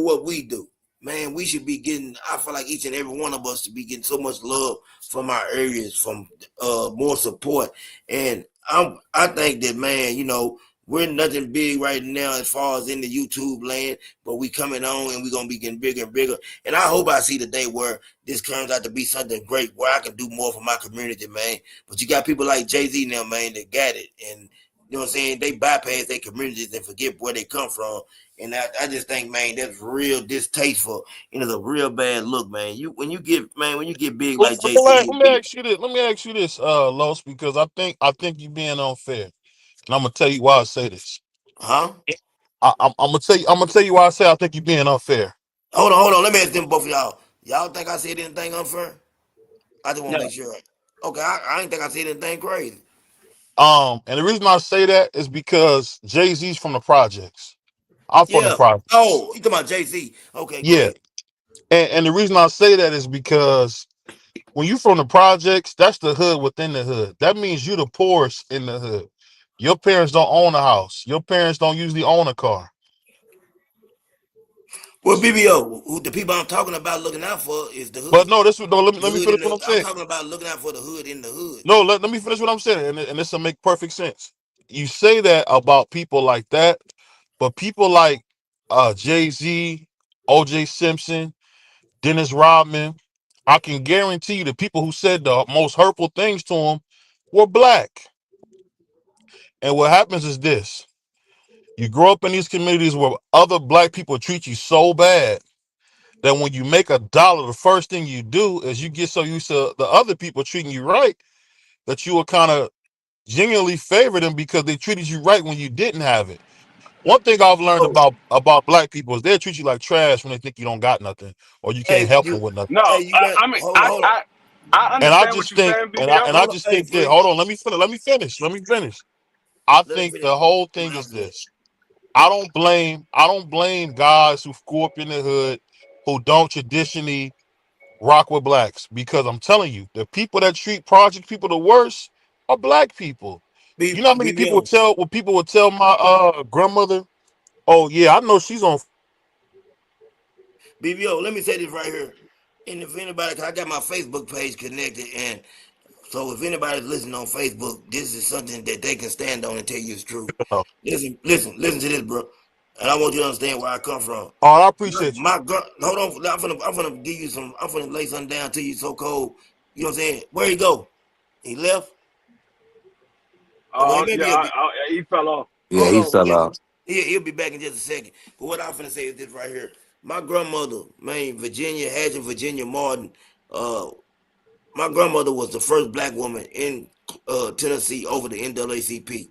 what we do, man, we should be getting. I feel like each and every one of us should be getting so much love from our areas, from more support. And I think that, man, we're nothing big right now as far as in the YouTube land, but we coming on and we're gonna be getting bigger and bigger. And I hope I see the day where this turns out to be something great, where I can do more for my community, man. But you got people like Jay-Z now, man, that got it, and you know what I'm saying? They bypass their communities and forget where they come from. And I just think, man, that's real distasteful. And it's a real bad look, man. When you get big Let, like let me JC, let me ask you this. Let me ask you this, Los, because I think you're being unfair, and I'm gonna tell you why I say this. huh? I'm gonna tell you why I say I think you're being unfair. Hold on. Let me ask them both of y'all. Y'all think I said anything unfair? I just want to no. make sure. Okay, I ain't think I said anything crazy. And the reason I say that is because Jay Z's from the projects. I'm from the Yeah. projects. Oh, you talking about JC? Okay, go Yeah, ahead. and the reason I say that is because when you from the projects, that's the hood within the hood. That means you the poorest in the hood. Your parents don't own a house. Your parents don't usually own a car. Well, BBO, the people I'm talking about looking out for is the But hood. no, this no. Let me The let me hood finish in what the. I'm I'm saying. talking about looking out for the hood in the hood. No, let me finish what I'm saying, and this will make perfect sense. You say that about people like that, but people like Jay Z, OJ Simpson, Dennis Rodman, I can guarantee you the people who said the most hurtful things to him were black. And what happens is this: you grow up in these communities where other black people treat you so bad that when you make $1, the first thing you do is you get so used to the other people treating you right that you will kind of genuinely favor them because they treated you right when you didn't have it. One thing I've learned Oh, about black people is they'll treat you like trash when they think you don't got nothing or you can't hey, help them you, with nothing. No, hey, you got. I mean, Hold on. I And I understand what just you're think, saying, and I BBL. and I Hold on. just Hey, think that. free. Hold on, let me finish. Let me finish. I Let him think finish. the whole What thing I'm is saying. this. I don't blame guys who grew up in the hood who don't traditionally rock with blacks because I'm telling you, the people that treat project people the worst are black people. You know how many people would BBO. tell what people would tell my grandmother, "Oh yeah, I know she's on." BBO. Let me say this right here. And if anybody, cause I got my Facebook page connected, and so if anybody's listening on Facebook, this is something that they can stand on and tell you it's true. Oh, Listen to this, bro. And I want you to understand where I come from. I appreciate you. My God, hold on. I'm finna give you some. I'm finna lay something down to you so cold. You know what I'm saying? Where he go? He left. Well, he may Yeah, be. he fell off. Yeah, Hold he on. fell off. He'll be back in just a second. But what I'm finna say is this right here. My grandmother, man, Virginia Hatcher, Virginia Martin, uh, my grandmother was the first black woman in Tennessee over the NAACP.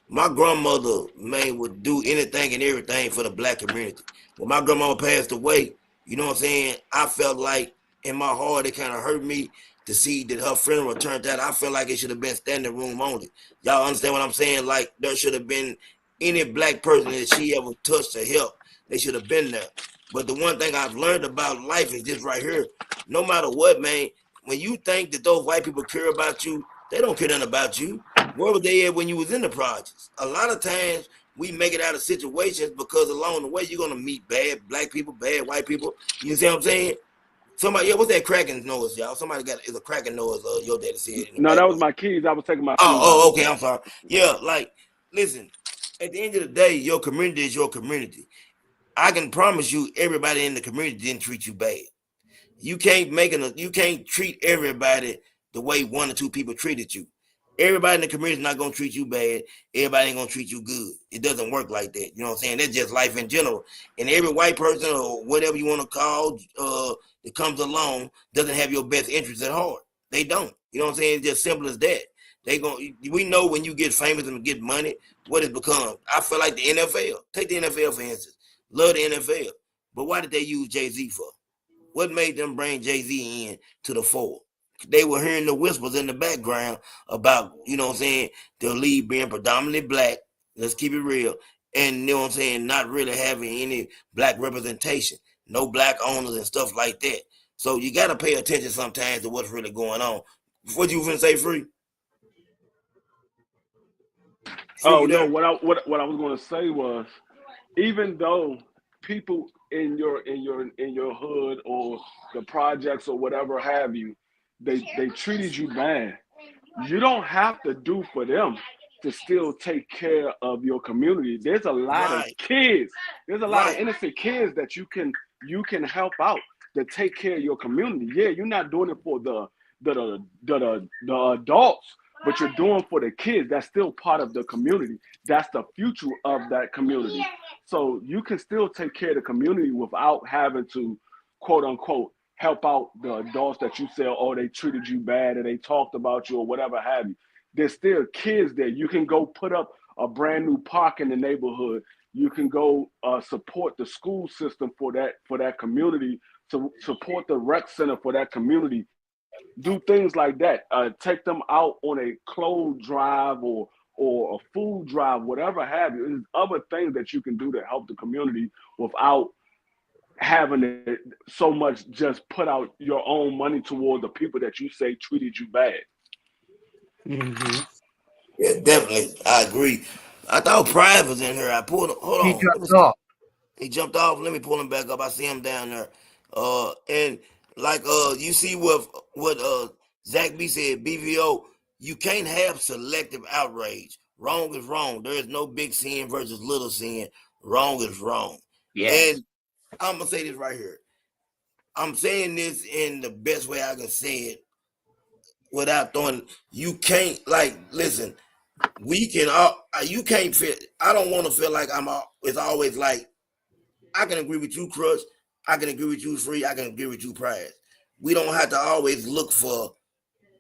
My grandmother, man, would do anything and everything for the black community. When my grandmama passed away, you know what I'm saying? I felt like in my heart it kind of hurt me to see that her funeral turned out. I felt like it should have been standing room only. Y'all understand what I'm saying? Like there should have been any black person that she ever touched or helped. They should have been there. But the one thing I've learned about life is this right here. No matter what, man, when you think that those white people care about you, they don't care nothing about you. Where were they at when you was in the projects? A lot of times we make it out of situations because along the way you're gonna meet bad black people, bad white people. You see what I'm saying? Somebody, yeah, what's that cracking noise, y'all? Somebody got is a cracking noise. Your daddy said in the No, that was background. my keys. I was taking my keys out. Oh, okay. I'm sorry. Yeah, like, listen. At the end of the day, your community is your community. I can promise you, everybody in the community didn't treat you bad. You can't treat everybody the way one or two people treated you. Everybody in the community is not gonna treat you bad. Everybody ain't gonna treat you good. It doesn't work like that. You know what I'm saying? That's just life in general. And every white person or whatever you want to call that comes along doesn't have your best interest at heart. They don't. You know what I'm saying? It's just simple as that. We know when you get famous and get money, what it becomes. I feel like the NFL. Take the NFL for instance. Love the NFL. But why did they use Jay-Z for? What made them bring Jay-Z in to the fore? They were hearing the whispers in the background about, you know what I'm saying, the league being predominantly black. Let's keep it real. And you know what I'm saying, not really having any black representation, no black owners and stuff like that. So you gotta pay attention sometimes to what's really going on. What you finna say, Free? Free, Oh you no, there? what I was going to say was, even though people in your hood or the projects or whatever have you, they treated you bad. You don't have to do for them to still take care of your community. There's a lot of Right, kids. There's a lot of right, innocent kids that you can help out to take care of your community. Yeah, you're not doing it for the adults, but you're doing for the kids. That's still part of the community. That's the future of that community. So you can still take care of the community without having to, quote unquote, help out the adults that you say, oh, they treated you bad or they talked about you or whatever have you. There's still kids there. You can go put up a brand new park in the neighborhood. You can go support the school system for that community, to support the rec center for that community. Do things like that. Take them out on a clothes drive or a food drive, whatever have you. There's other things that you can do to help the community without having it so much just put out your own money toward the people that you say treated you bad. Mm-hmm. yeah, definitely. I agree. I thought Pride was in here. I pulled him. Hold He on. Let me dropped see. off. He jumped off. Let me pull him back up. I see him down there. And like you see what Zach B said, BVO, you can't have selective outrage. Wrong is wrong. There is no big sin versus little sin. Wrong is wrong. Yes. And I'm gonna say this right here. I'm saying this in the best way I can say it without throwing. You can't like listen. We can all. You can't feel. I don't want to feel like I'm. It's always like I can agree with you, Crush. I can agree with you, Free. I can agree with you, Prize. We don't have to always look for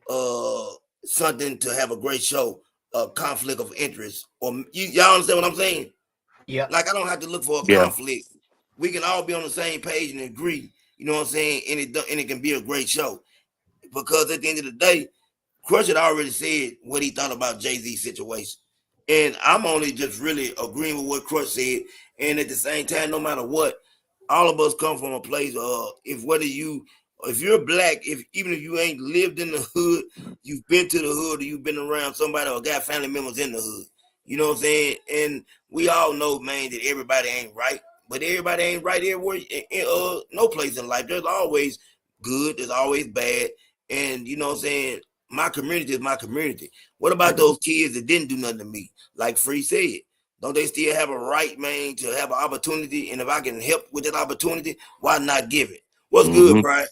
uh something to have a great show, a conflict of interest, or y'all understand what I'm saying? Yeah. Like I don't have to look for a Yeah. conflict. We can all be on the same page and agree. You know what I'm saying? And it can be a great show because at the end of the day, Crush had already said what he thought about Jay-Z's situation. And I'm only just really agreeing with what Crush said. And at the same time, no matter what, all of us come from a place of if you're black, if even if you ain't lived in the hood, you've been to the hood or you've been around somebody or got family members in the hood. You know what I'm saying? And we all know, man, that everybody ain't right. But everybody ain't right everywhere. No place in life. There's always good. There's always bad. And you know what I'm saying? My community is my community. What about those kids that didn't do nothing to me? Like Free said, don't they still have a right, man, to have an opportunity? And if I can help with that opportunity, why not give it? What's good, Hmm. Brian?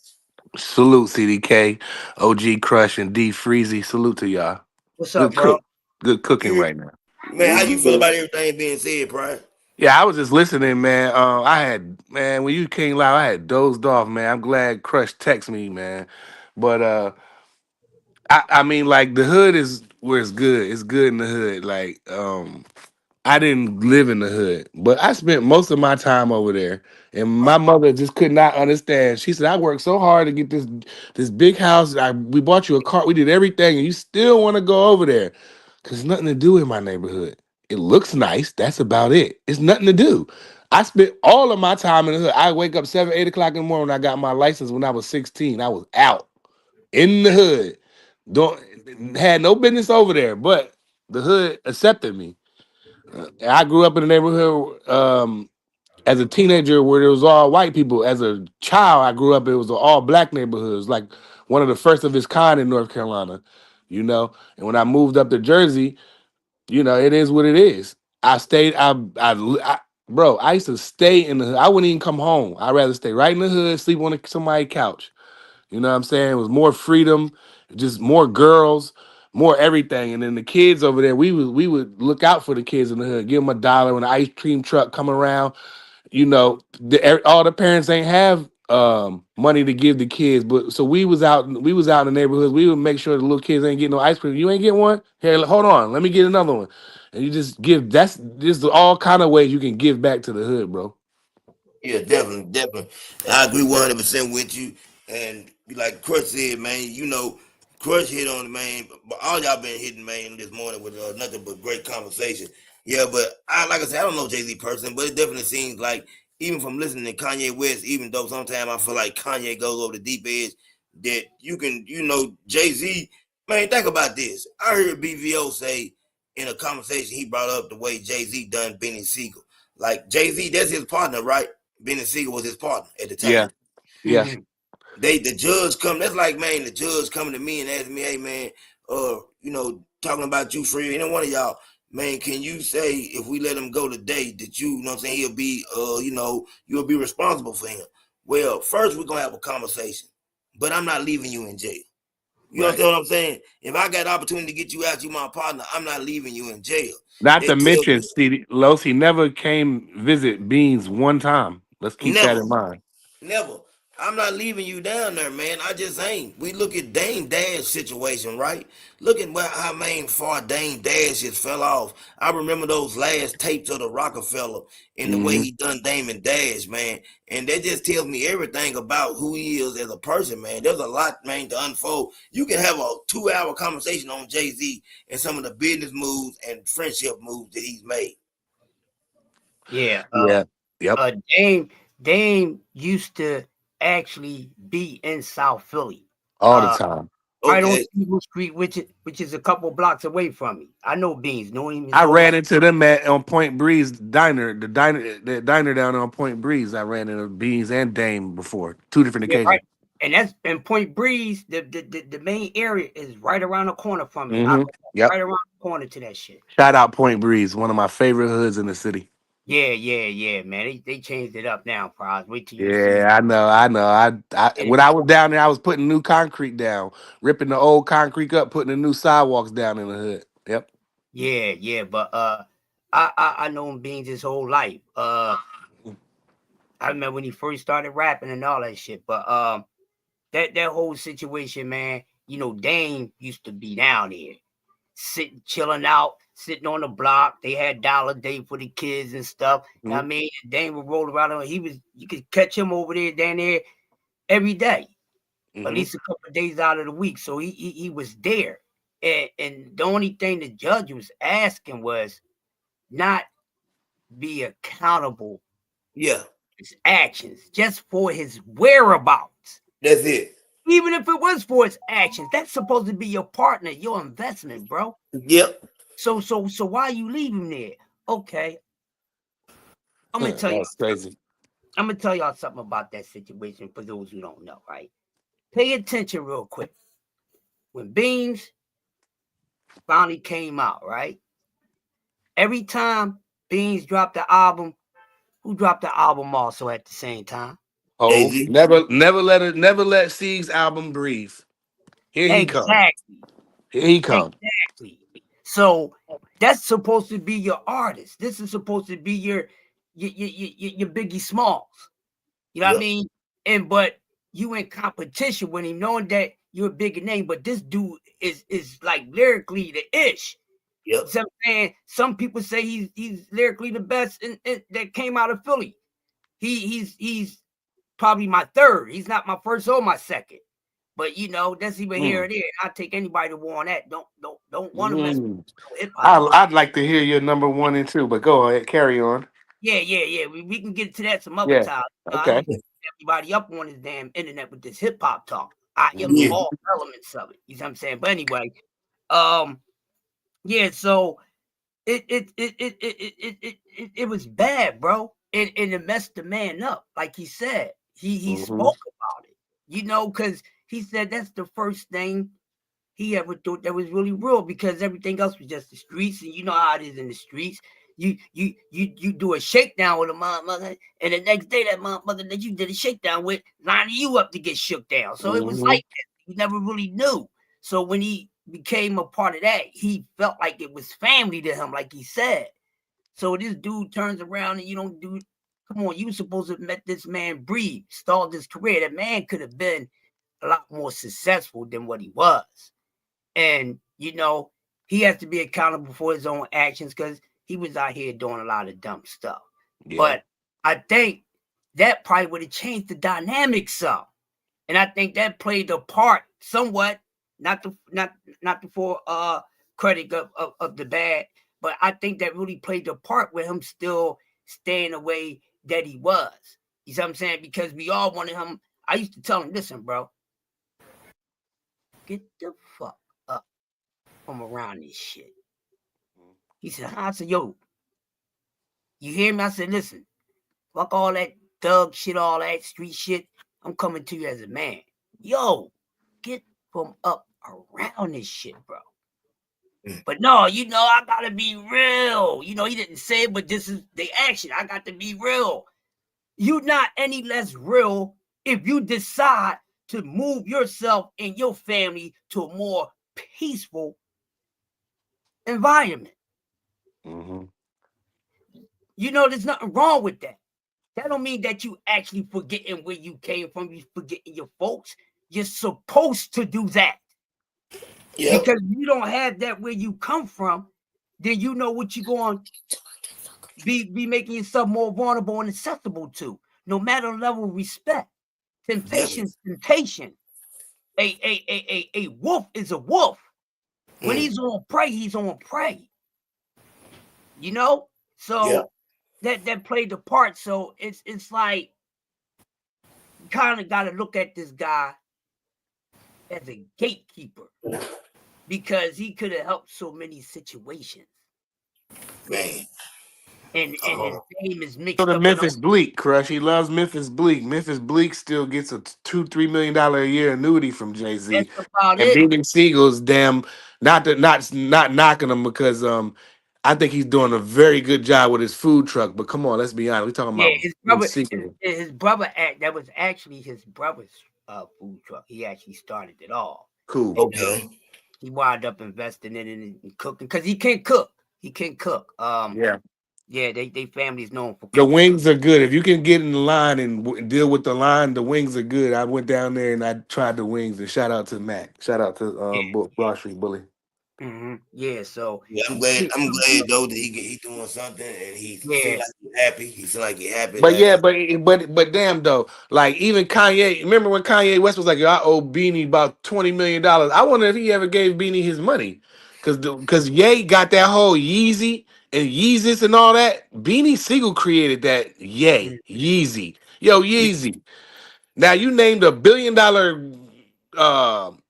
Salute CDK, OG Crush, and D Freezy. Salute to y'all. What's up, Good bro? cook. Good cooking You, right now. man, how What's you feel good? about everything being said, Brian? Yeah, I was just listening, man. I had, man, when you came live, I had dozed off, man. I'm glad Crush texted me, man. But I mean, like the hood is where it's good. It's good in the hood. Like, I didn't live in the hood, but I spent most of my time over there. And my mother just could not understand. She said, "I worked so hard to get this big house. We bought you a car. We did everything, and you still want to go over there because there's nothing to do in my neighborhood. It looks nice. That's about it. It's nothing to do." I spent all of my time in the hood. I wake up 7, 8 o'clock in the morning. When I got my license when I was 16. I was out in the hood. Don't had no business over there, but the hood accepted me. I grew up in a neighborhood as a teenager where there was all white people. As a child, I grew up, it was an all black neighborhood. It was like one of the first of its kind in North Carolina, you know. And when I moved up to Jersey, it is what it is. I stayed, I bro, I used to stay in the hood. I wouldn't even come home. I'd rather stay right in the hood, sleep on somebody's couch. You know what I'm saying? It was more freedom, just more girls, more everything. And then the kids over there, we would look out for the kids in the hood, give them $1 when the ice cream truck come around. All the parents ain't have money to give the kids, but so we was out in the neighborhoods. We would make sure the little kids ain't getting no ice cream. You ain't get one? Here, hold on, let me get another one. And you just give. That's just all kind of ways you can give back to the hood, bro. Yeah, definitely, definitely. I agree 100% with you. And like Crush said, man, Crush hit on the man. But all y'all been hitting, man, this morning with nothing but great conversation. Yeah, but like I said, I don't know Jay-Z person, but it definitely seems like even from listening to Kanye West, even though sometimes I feel like Kanye goes over the deep edge, that you can, Jay-Z, man, think about this. I heard BVO say in a conversation he brought up the way Jay-Z done Benny Siegel. Like Jay-Z, that's his partner, right? Benny Siegel was his partner at the time. Yeah, yeah. Hmm. The judge come. That's like, man, the judge coming to me and asking me, hey man, talking about you Free, any one of y'all, man, can you say if we let him go today that you know what I'm saying, he'll be you'll be responsible for him. Well, first we're gonna have a conversation. But I'm not leaving you in jail. You Right. understand what I'm saying? If I got the opportunity to get you out, you my partner, I'm not leaving you in jail. Not to That tells mention, me CD Los, he never came visit Beans one time. Let's keep that never. in mind. Never. I'm not leaving you down there, man. I just ain't. We look at Dame Dash situation, right? Look at how main far Dame Dash just fell off. I remember those last tapes of the Rockefeller and the way Hmm. he done Damon Dash, man. And that just tells me everything about who he is as a person, man. There's a lot, man, to unfold. You can have a 2-hour conversation on Jay-Z and some of the business moves and friendship moves that he's made. Yeah. Yeah. Yep. Dame used to actually be in South Philly. All the Uh, time. right on Okay. Steeple Street, which is a couple blocks away from me. I know Beans, know him his I whole life. ran into them on Point Breeze diner, the diner down on Point Breeze. I ran into Beans and Dame before, two different Yeah, right. occasions. And that's in Point Breeze. The main area is right around the corner from me. I Hmm. go Yep. right around the corner to that shit. Shout out Point Breeze, one of my favorite hoods in the city. Yeah, man. They changed it up now, Prize. Wait till you see. Yeah, I know. When I was down there, I was putting new concrete down, ripping the old concrete up, putting the new sidewalks down in the hood. Yep. Yeah. But I known Beans his whole life. I remember when he first started rapping and all that shit. But that whole situation, man. Dame used to be down there, sitting, chilling out, sitting on the block. They had dollar day for the kids and stuff. I Mhm. mean, Dane would roll around. You could catch him over there, down there every day, at Mhm. least a couple of days out of the week. So he was there. And the only thing the judge was asking was not be accountable Yeah, for his actions, just for his whereabouts. that's it. Even if it was for his actions, that's supposed to be your partner, your investment, bro. Yep. So why you leave him there? Okay, I'm gonna tell you. That's crazy. I'm gonna tell y'all something about that situation for those who don't know. Right? Pay attention real quick. When Beans finally came out, right? Every time Beans dropped the album, who dropped the album also at the same time? Hove. AZ. Never let Sieg's album breathe. Here he come. Exactly. Here he come. Exactly. So that's supposed to be your artist. This is supposed to be your Biggie Smalls. You know what I Yep. mean? And but you in competition with him, knowing that you're a bigger name, but this dude is like lyrically the ish. Yep. You see what I'm saying? Some people say he's lyrically the best that came out of Philly. He's probably my third. He's not my first or my second. But that's even here or Mm. there. I'll take anybody to war on that. Don't want to mess Mm. with hip hop. I'd like to hear your number one and two, but go ahead, carry on. Yeah. We can get to that some other Yeah. time. I Okay. need to get everybody up on this damn internet with this hip hop talk. I am Yeah. all elements of it. You know what I'm saying? But anyway, um, yeah. So it was bad, bro. And it messed the man up. Like he said, he Hmm. spoke about it. Because he said that's the first thing he ever thought that was really real, because everything else was just the streets, and you know how it is in the streets. You do a shakedown with a motherfucker, and the next day that motherfucker that you did a shakedown with lining you up to get shook down. So it was Hmm. like that. You never really knew. So when he became a part of that, he felt like it was family to him, like he said. So this dude turns around and you don't do. Come on, you supposed to have met this man breathe, stalled his career. That man could have been a lot more successful than what he was. And he has to be accountable for his own actions because he was out here doing a lot of dumb stuff. Yeah. But I think that probably would have changed the dynamic some. And I think that played a part somewhat, not the for credit of the bad, but I think that really played a part with him still staying the way that he was. You see what I'm saying? Because we all wanted him. I used to tell him, listen, bro, get the fuck up from around this shit. He said, huh? I said, yo, you hear me? I said, listen, fuck all that thug shit, all that street shit. I'm coming to you as a man. Yo, get from up around this shit, bro. But no, I gotta be real. He didn't say it, but this is the action. I got to be real. You're not any less real if you decide to move yourself and your family to a more peaceful environment. Hmm. There's nothing wrong with that. That don't mean that you actually forgetting where you came from. You forgetting your folks. You're supposed to do that. Yep. Because you don't have that where you come from, then you know what you're going to be making yourself more vulnerable and accessible to, no matter the level of respect. Yep. Temptation is temptation. A wolf is a wolf. When Mm. he's on prey, he's on prey. You know? Yep. So that played the part. So it's like you kind of got to look at this guy as a gatekeeper because he could have helped so many situations. Man. And his Oh. name is So mixed the up in all. Memphis Bleak crush. He loves Memphis Bleak. Memphis Bleak still gets a $2-3 million a year annuity from Jay Z. That's about And it. Beating Siegel's damn not knocking him because I think he's doing a very good job with his food truck. But come on, let's be honest. We're talking Yeah, about his Beating brother, Siegel. his brother that was actually his brother's food truck. He actually started it all, Cool. and Okay. he wound up investing in it and cooking because he can cook. He can cook. Yeah. Yeah, they family's known for The cooking. wings are good. If you can get in the line and deal with the line, the wings are good. I went down there and I tried the wings. And shout out to Mac. Shout out to Yeah, Broad Street Bully. Yeah, so Yeah, I'm he, glad. he, I'm he- glad though that he doing something, and he seemed yeah, like he's happy. He seemed like he happy. But Like yeah, but damn though, like even Kanye. Remember when Kanye West was like, "Yo, I owe Beanie about $20 million." I wonder if he ever gave Beanie his money, because Ye got that whole Yeezy and Yeezus and all that. Beanie Siegel created that mm, Yeezy. Yo, yeah, Yeezy. Now you named $1 billion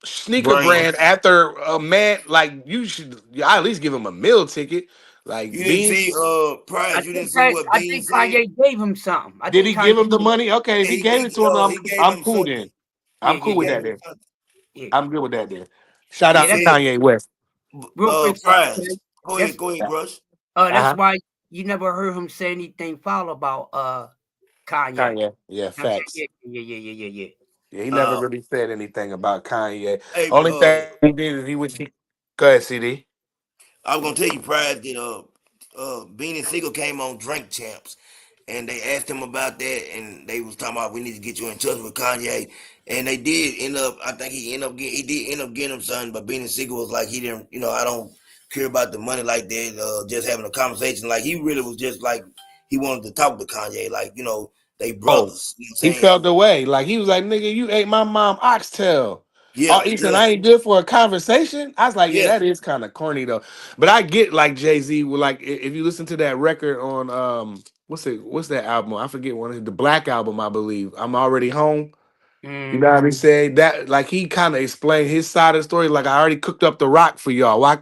sneaker brand. brand after a man. Like you should at least give him a meal ticket. Like You didn't Bean, see Prize. You didn't see what I Bean think said. Kanye gave him something. I did think he Kanye give him the did. money? Okay, if he gave it to him, He gave I'm him cool then. something. Yeah, I'm yeah, cool He with yeah, gave that him then. something. yeah. I'm good with that then. Shout He Yeah, out to that's said, Kanye West. real quick. Prize. That's Go ahead, Grush. that's Uh-huh. why you never heard him say anything foul about Kanye. Kanye. Yeah, I'm saying, facts. yeah, yeah, yeah, yeah, yeah, yeah. Yeah, he never Uh, really said anything about Kanye. hey, Only thing he did is he was go ahead, CD. I was gonna tell you, Prize that Bean and Siegel came on Drink Champs, and they asked him about that, and they was talking about we need to get you in touch with Kanye, and they did end up. I think he did end up getting him something, but Bean and Siegel was like he didn't, I don't care about the money like that. Just having a conversation, like he really was just like he wanted to talk to Kanye, like they Oh, brothers. You know what I'm he saying? felt the way. Like he was like, nigga, you ate my mom oxtail. Oh, Yeah, he said yeah, I ain't good for a conversation. I was like, yeah, yeah, that is kind of corny though. But I get like Jay-Z with like if you listen to that record on what's that album? I forget the Black album, I believe. I'm already home. You know Mm, what I'm saying? That like he kind of explained his side of the story. Like I already cooked up the rock for y'all. Why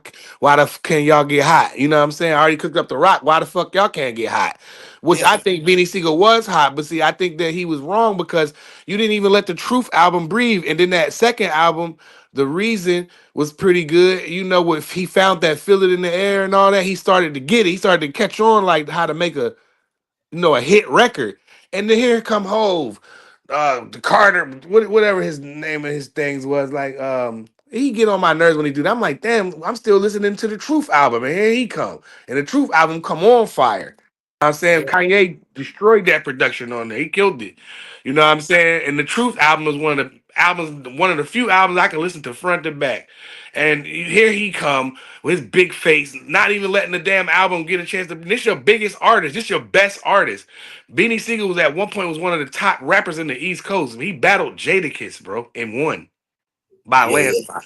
can y'all get hot? You know what I'm saying? I already cooked up the rock. Why the fuck y'all can't get hot? Which yeah, I think Beanie Siegel was hot, but see, I think that he was wrong because you didn't even let the Truth album breathe. And then that second album, The Reason, was pretty good. You know what? He found that feel it in the air and all that. He started to get it. He started to catch on like how to make a hit record. And then here come Hove, the Carter, whatever his name of his things was. Like, he get on my nerves when he do that. I'm like, damn, I'm still listening to the Truth album, and here he come, and the Truth album come on fire. I'm saying yeah, Kanye destroyed that production on there. He killed it. You know what I'm saying? And the Truth album is one of the few albums I can listen to front to back. And here he come with his big face, not even letting the damn album get a chance to. This your biggest artist. This your best artist. Beanie Siegel was at one point was one of the top rappers in the East Coast. He battled Jadakiss, bro, and won by yeah, yeah, landslide.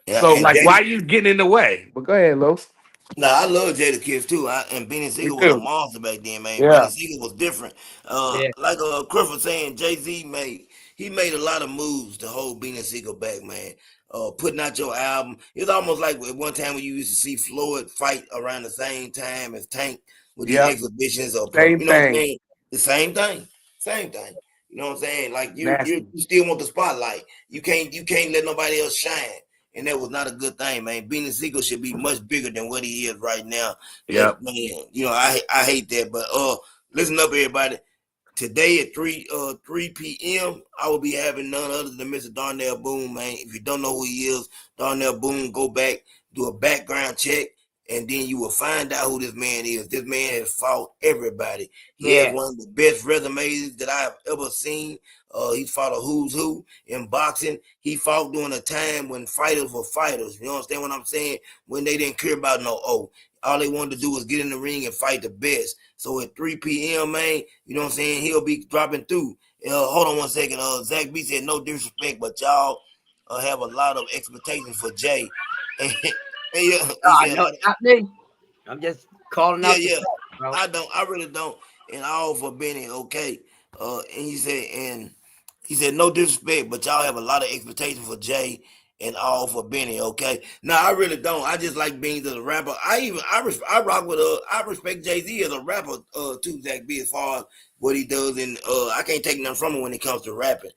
yeah. So And like, Jada, why you getting in the way? But go ahead, Los. nah, I love Jada Kiss too. And Benny Me Siegel was a too. monster back then, man. Benny Yeah. Siegel was different. yeah, Like Chris was saying, Jay Z made a lot of moves to hold Benny Siegel back, man. Putting out your album. It's almost like at one time when you used to see Floyd fight around the same time as Tank with these Yep. exhibitions or Same you know what I'm thing. saying? The same thing. Same thing. You know what I'm saying? Like Nasty. you still want the spotlight. You can't let nobody else shine. And that was not a good thing, man. Beanie Siegel should be much bigger than what he is right now. Yep. Man, I hate that. But listen up, everybody. Today at 3 p.m. I will be having none other than Mr. Darnell Boone, man. If you don't know who he is, Darnell Boone, go back, do a background check, and then you will find out who this man is. This man has fought everybody. He has yeah, one of the best resumes that I have ever seen. He fought a who's who in boxing. He fought during a time when fighters were fighters. You understand what I'm saying? When they didn't care about no all they wanted to do was get in the ring and fight the best. So at 3 p.m., man, you know what I'm saying? He'll be dropping through. Hold on one second. Zach B said, no disrespect, but y'all have a lot of expectations for Jay. And, he nah, said a no, lot of, not me. I'm just calling yeah, out the yeah. fact, bro. I really don't. And all for Benny, okay. And he said, no disrespect, but y'all have a lot of expectations for Jay and all for Benny, okay? No, I really don't. I just like Beans as a rapper. I rock with I respect Jay-Z as a rapper too, Zach B, as far as what he does, and I can't take nothing from him when it comes to rapping.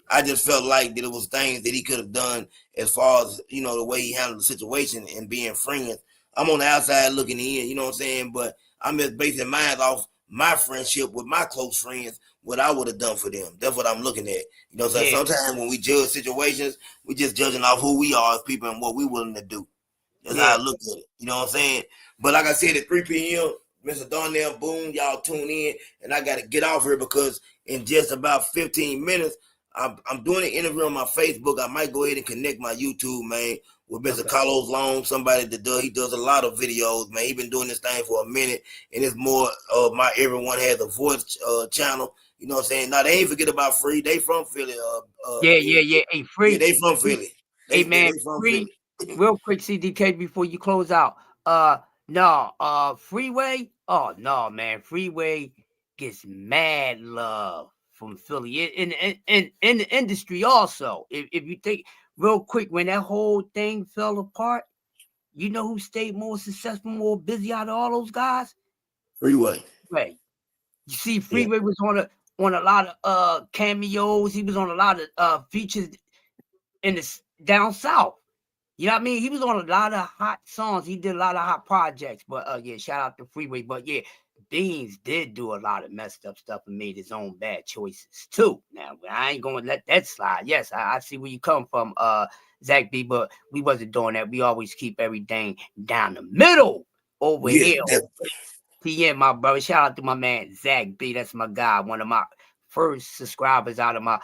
I just felt like that it was things that he could have done as far as, the way he handled the situation and being friends. I'm on the outside looking in, you know what I'm saying? But I'm just basing mine off my friendship with my close friends, what I would have done for them. That's what I'm looking at. You know, so Yeah, sometimes when we judge situations, we just judging off who we are as people and what we willing to do. That's how yeah, I look at it. You know what I'm saying? But like I said, at 3 p.m., Mr. Darnell Boone, y'all tune in, and I got to get off here because in just about 15 minutes, I'm doing an interview on my Facebook. I might go ahead and connect my YouTube, man, with Mr. Okay. Carlos Long, somebody that he does a lot of videos, man. He been doing this thing for a minute, and it's more of my Everyone Has a Voice channel. You know what I'm saying? Now they ain't forget about Free. They from Philly. Yeah. Hey, Yeah, free. they from Philly. Hey They man, from free. Philly. Real quick, CDK, before you close out. No, Freeway. Oh no, man, Freeway gets mad love from Philly in the industry also. If you think real quick, when that whole thing fell apart, you know who stayed more successful, more busy out of all those guys? Freeway. Freeway. You see, Yeah. Freeway was on a lot of cameos. He was on a lot of features in the down south. You know what I mean? He was on a lot of hot songs. He did a lot of hot projects. But yeah, shout out to Freeway. But yeah, Beans did do a lot of messed up stuff and made his own bad choices too. Now I ain't gonna let that slide. Yes, I see where you come from, Zach B. But we wasn't doing that. We always keep everything down the middle over Yeah. here. TN, my brother. Shout out to my man Zach B. That's my guy. One of my first subscribers out of my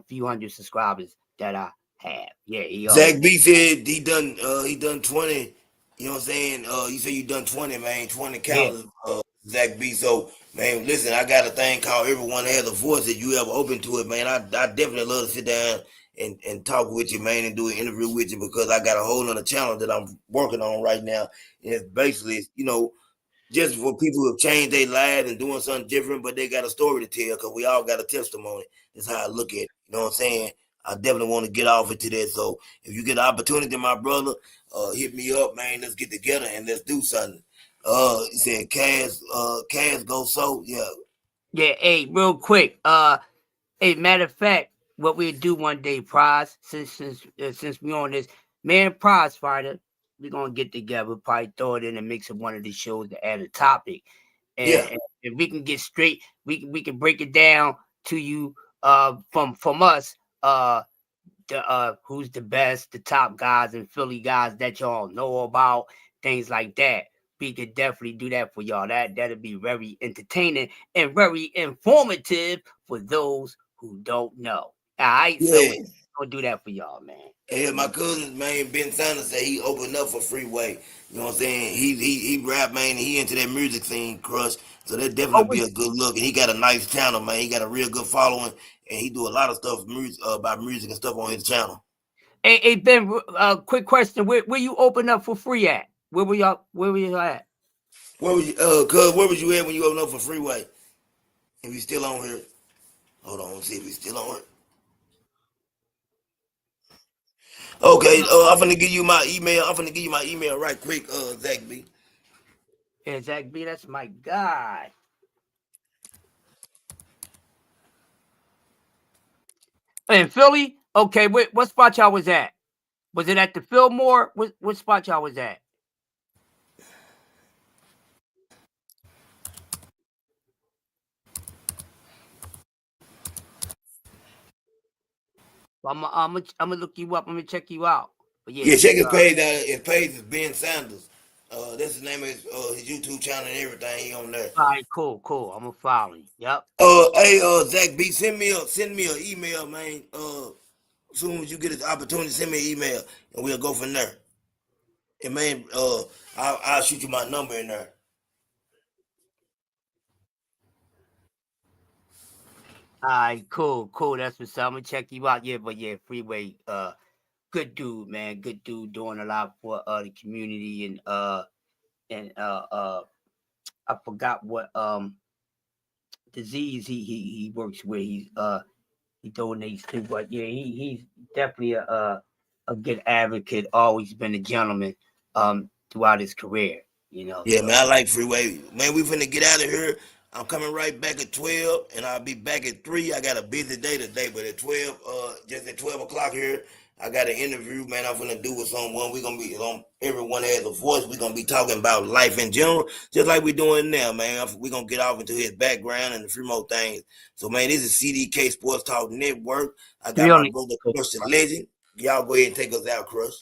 few hundred subscribers that I have. Yeah, he always. Zach B said he done 20. You know what I'm saying? You say you done 20, man, 20 Yeah. counts, Zach B. So, man, listen, I got a thing called Everyone Has a Voice. If you ever open to it, man, I definitely love to sit down and talk with you, man, and do an interview with you, because I got a whole other channel that I'm working on right now. And it's basically, just for people who have changed their lives and doing something different, but they got a story to tell, because we all got a testimony. That's how I look at it. You know what I'm saying? I definitely want to get off into that. So if you get the opportunity, my brother, hit me up, man. Let's get together and let's do something. He said, Cass go so, yeah. Yeah, hey, real quick. Hey, matter of fact, what we do one day, prize, since we on this man prize fighter, we're gonna get together, probably throw it in the mix of one of the shows to add a topic. Yeah. And if we can get straight, we can break it down to you from us, who's the best, the top guys and Philly guys that y'all know about, things like that. We could definitely do that for y'all. That'll be very entertaining and very informative for those who don't know. All right, so Yeah. we're gonna do that for y'all, man. And my cousin, man, Ben Sanders said he opened up for Freeway. You know what I'm saying? He rap, man, and he into that music scene, Crush. So that Oh, definitely be a good look. And he got a nice channel, man. He got a real good following, and he do a lot of stuff about music and stuff on his channel. hey Ben, quick question: where you open up for free at? Where were y'all? Where were you at? Where was you at when you opened up for Freeway? If you still on here, hold on, see if he's still on here. Okay, I'm gonna give you my email. I'm gonna give you my email right quick, Zach B. Yeah, Zach B, that's my guy. In Philly? Okay, what spot y'all was at? Was it at the Fillmore? What spot y'all was at? I'm gonna look you up. I'm gonna check you out. But yeah, Yeah, check his page out. His page is Ben Sanders. That's the name of his YouTube channel and everything. He on there. all right, cool. I'm gonna follow you. Yep. Hey, Zach B, send me an email, man. As soon as you get an opportunity, send me an email, and we'll go from there. And man, I'll shoot you my number in there. All right, cool. That's what's up. I'm gonna check you out. Yeah, but yeah, Freeway, good dude, man. Good dude, doing a lot for the community and I forgot what disease he works with. He donates to, but yeah, he's definitely a good advocate. Always been a gentleman throughout his career. Yeah, So man, I like Freeway. Man, we finna get out of here. I'm coming right back at 12, and I'll be back at 3. I got a busy day today, but at 12, just at 12 o'clock here, I got an interview, man, I'm gonna do with someone. We're gonna be on Everyone Has a Voice. We're gonna be talking about life in general, just like we're doing now, man. We're gonna get off into his background and a few more things. So, man, this is CDK Sports Talk Network. I got my really brother cool. Crush the Legend. Y'all go ahead and take us out, Crush.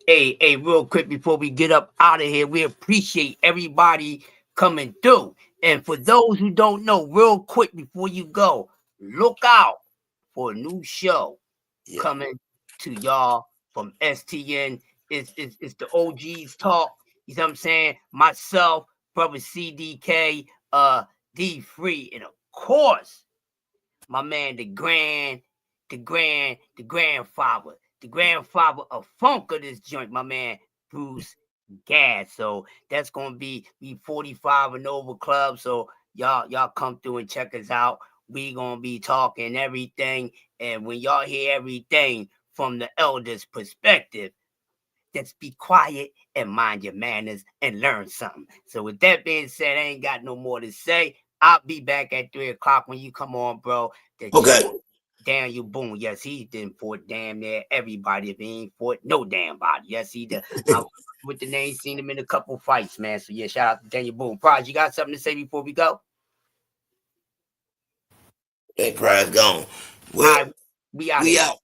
Hey, real quick before we get up out of here, we appreciate everybody coming through. And for those who don't know, real quick before you go, look out for a new show Yeah. coming to y'all from STN It's the OGs talk. You know what I'm saying? Myself, brother CDK, D Free, and of course, my man, the grandfather of funk of this joint, my man, Bruce Gas. So that's gonna be 45 and over club. So y'all come through and check us out. We gonna be talking everything. And when y'all hear everything from the elders' perspective, just be quiet and mind your manners and learn something. So with that being said, I ain't got no more to say. I'll be back at 3 o'clock when you come on, bro. The Okay. champ, Daniel Boone. Yes, he didn't fought damn near everybody. If he ain't fought no damn body. Yes, he did. I with the name, seen him in a couple fights, man. So yeah, shout out to Daniel Boone. Praj, you got something to say before we go? That prize gone. All Well, right, we out we here. out.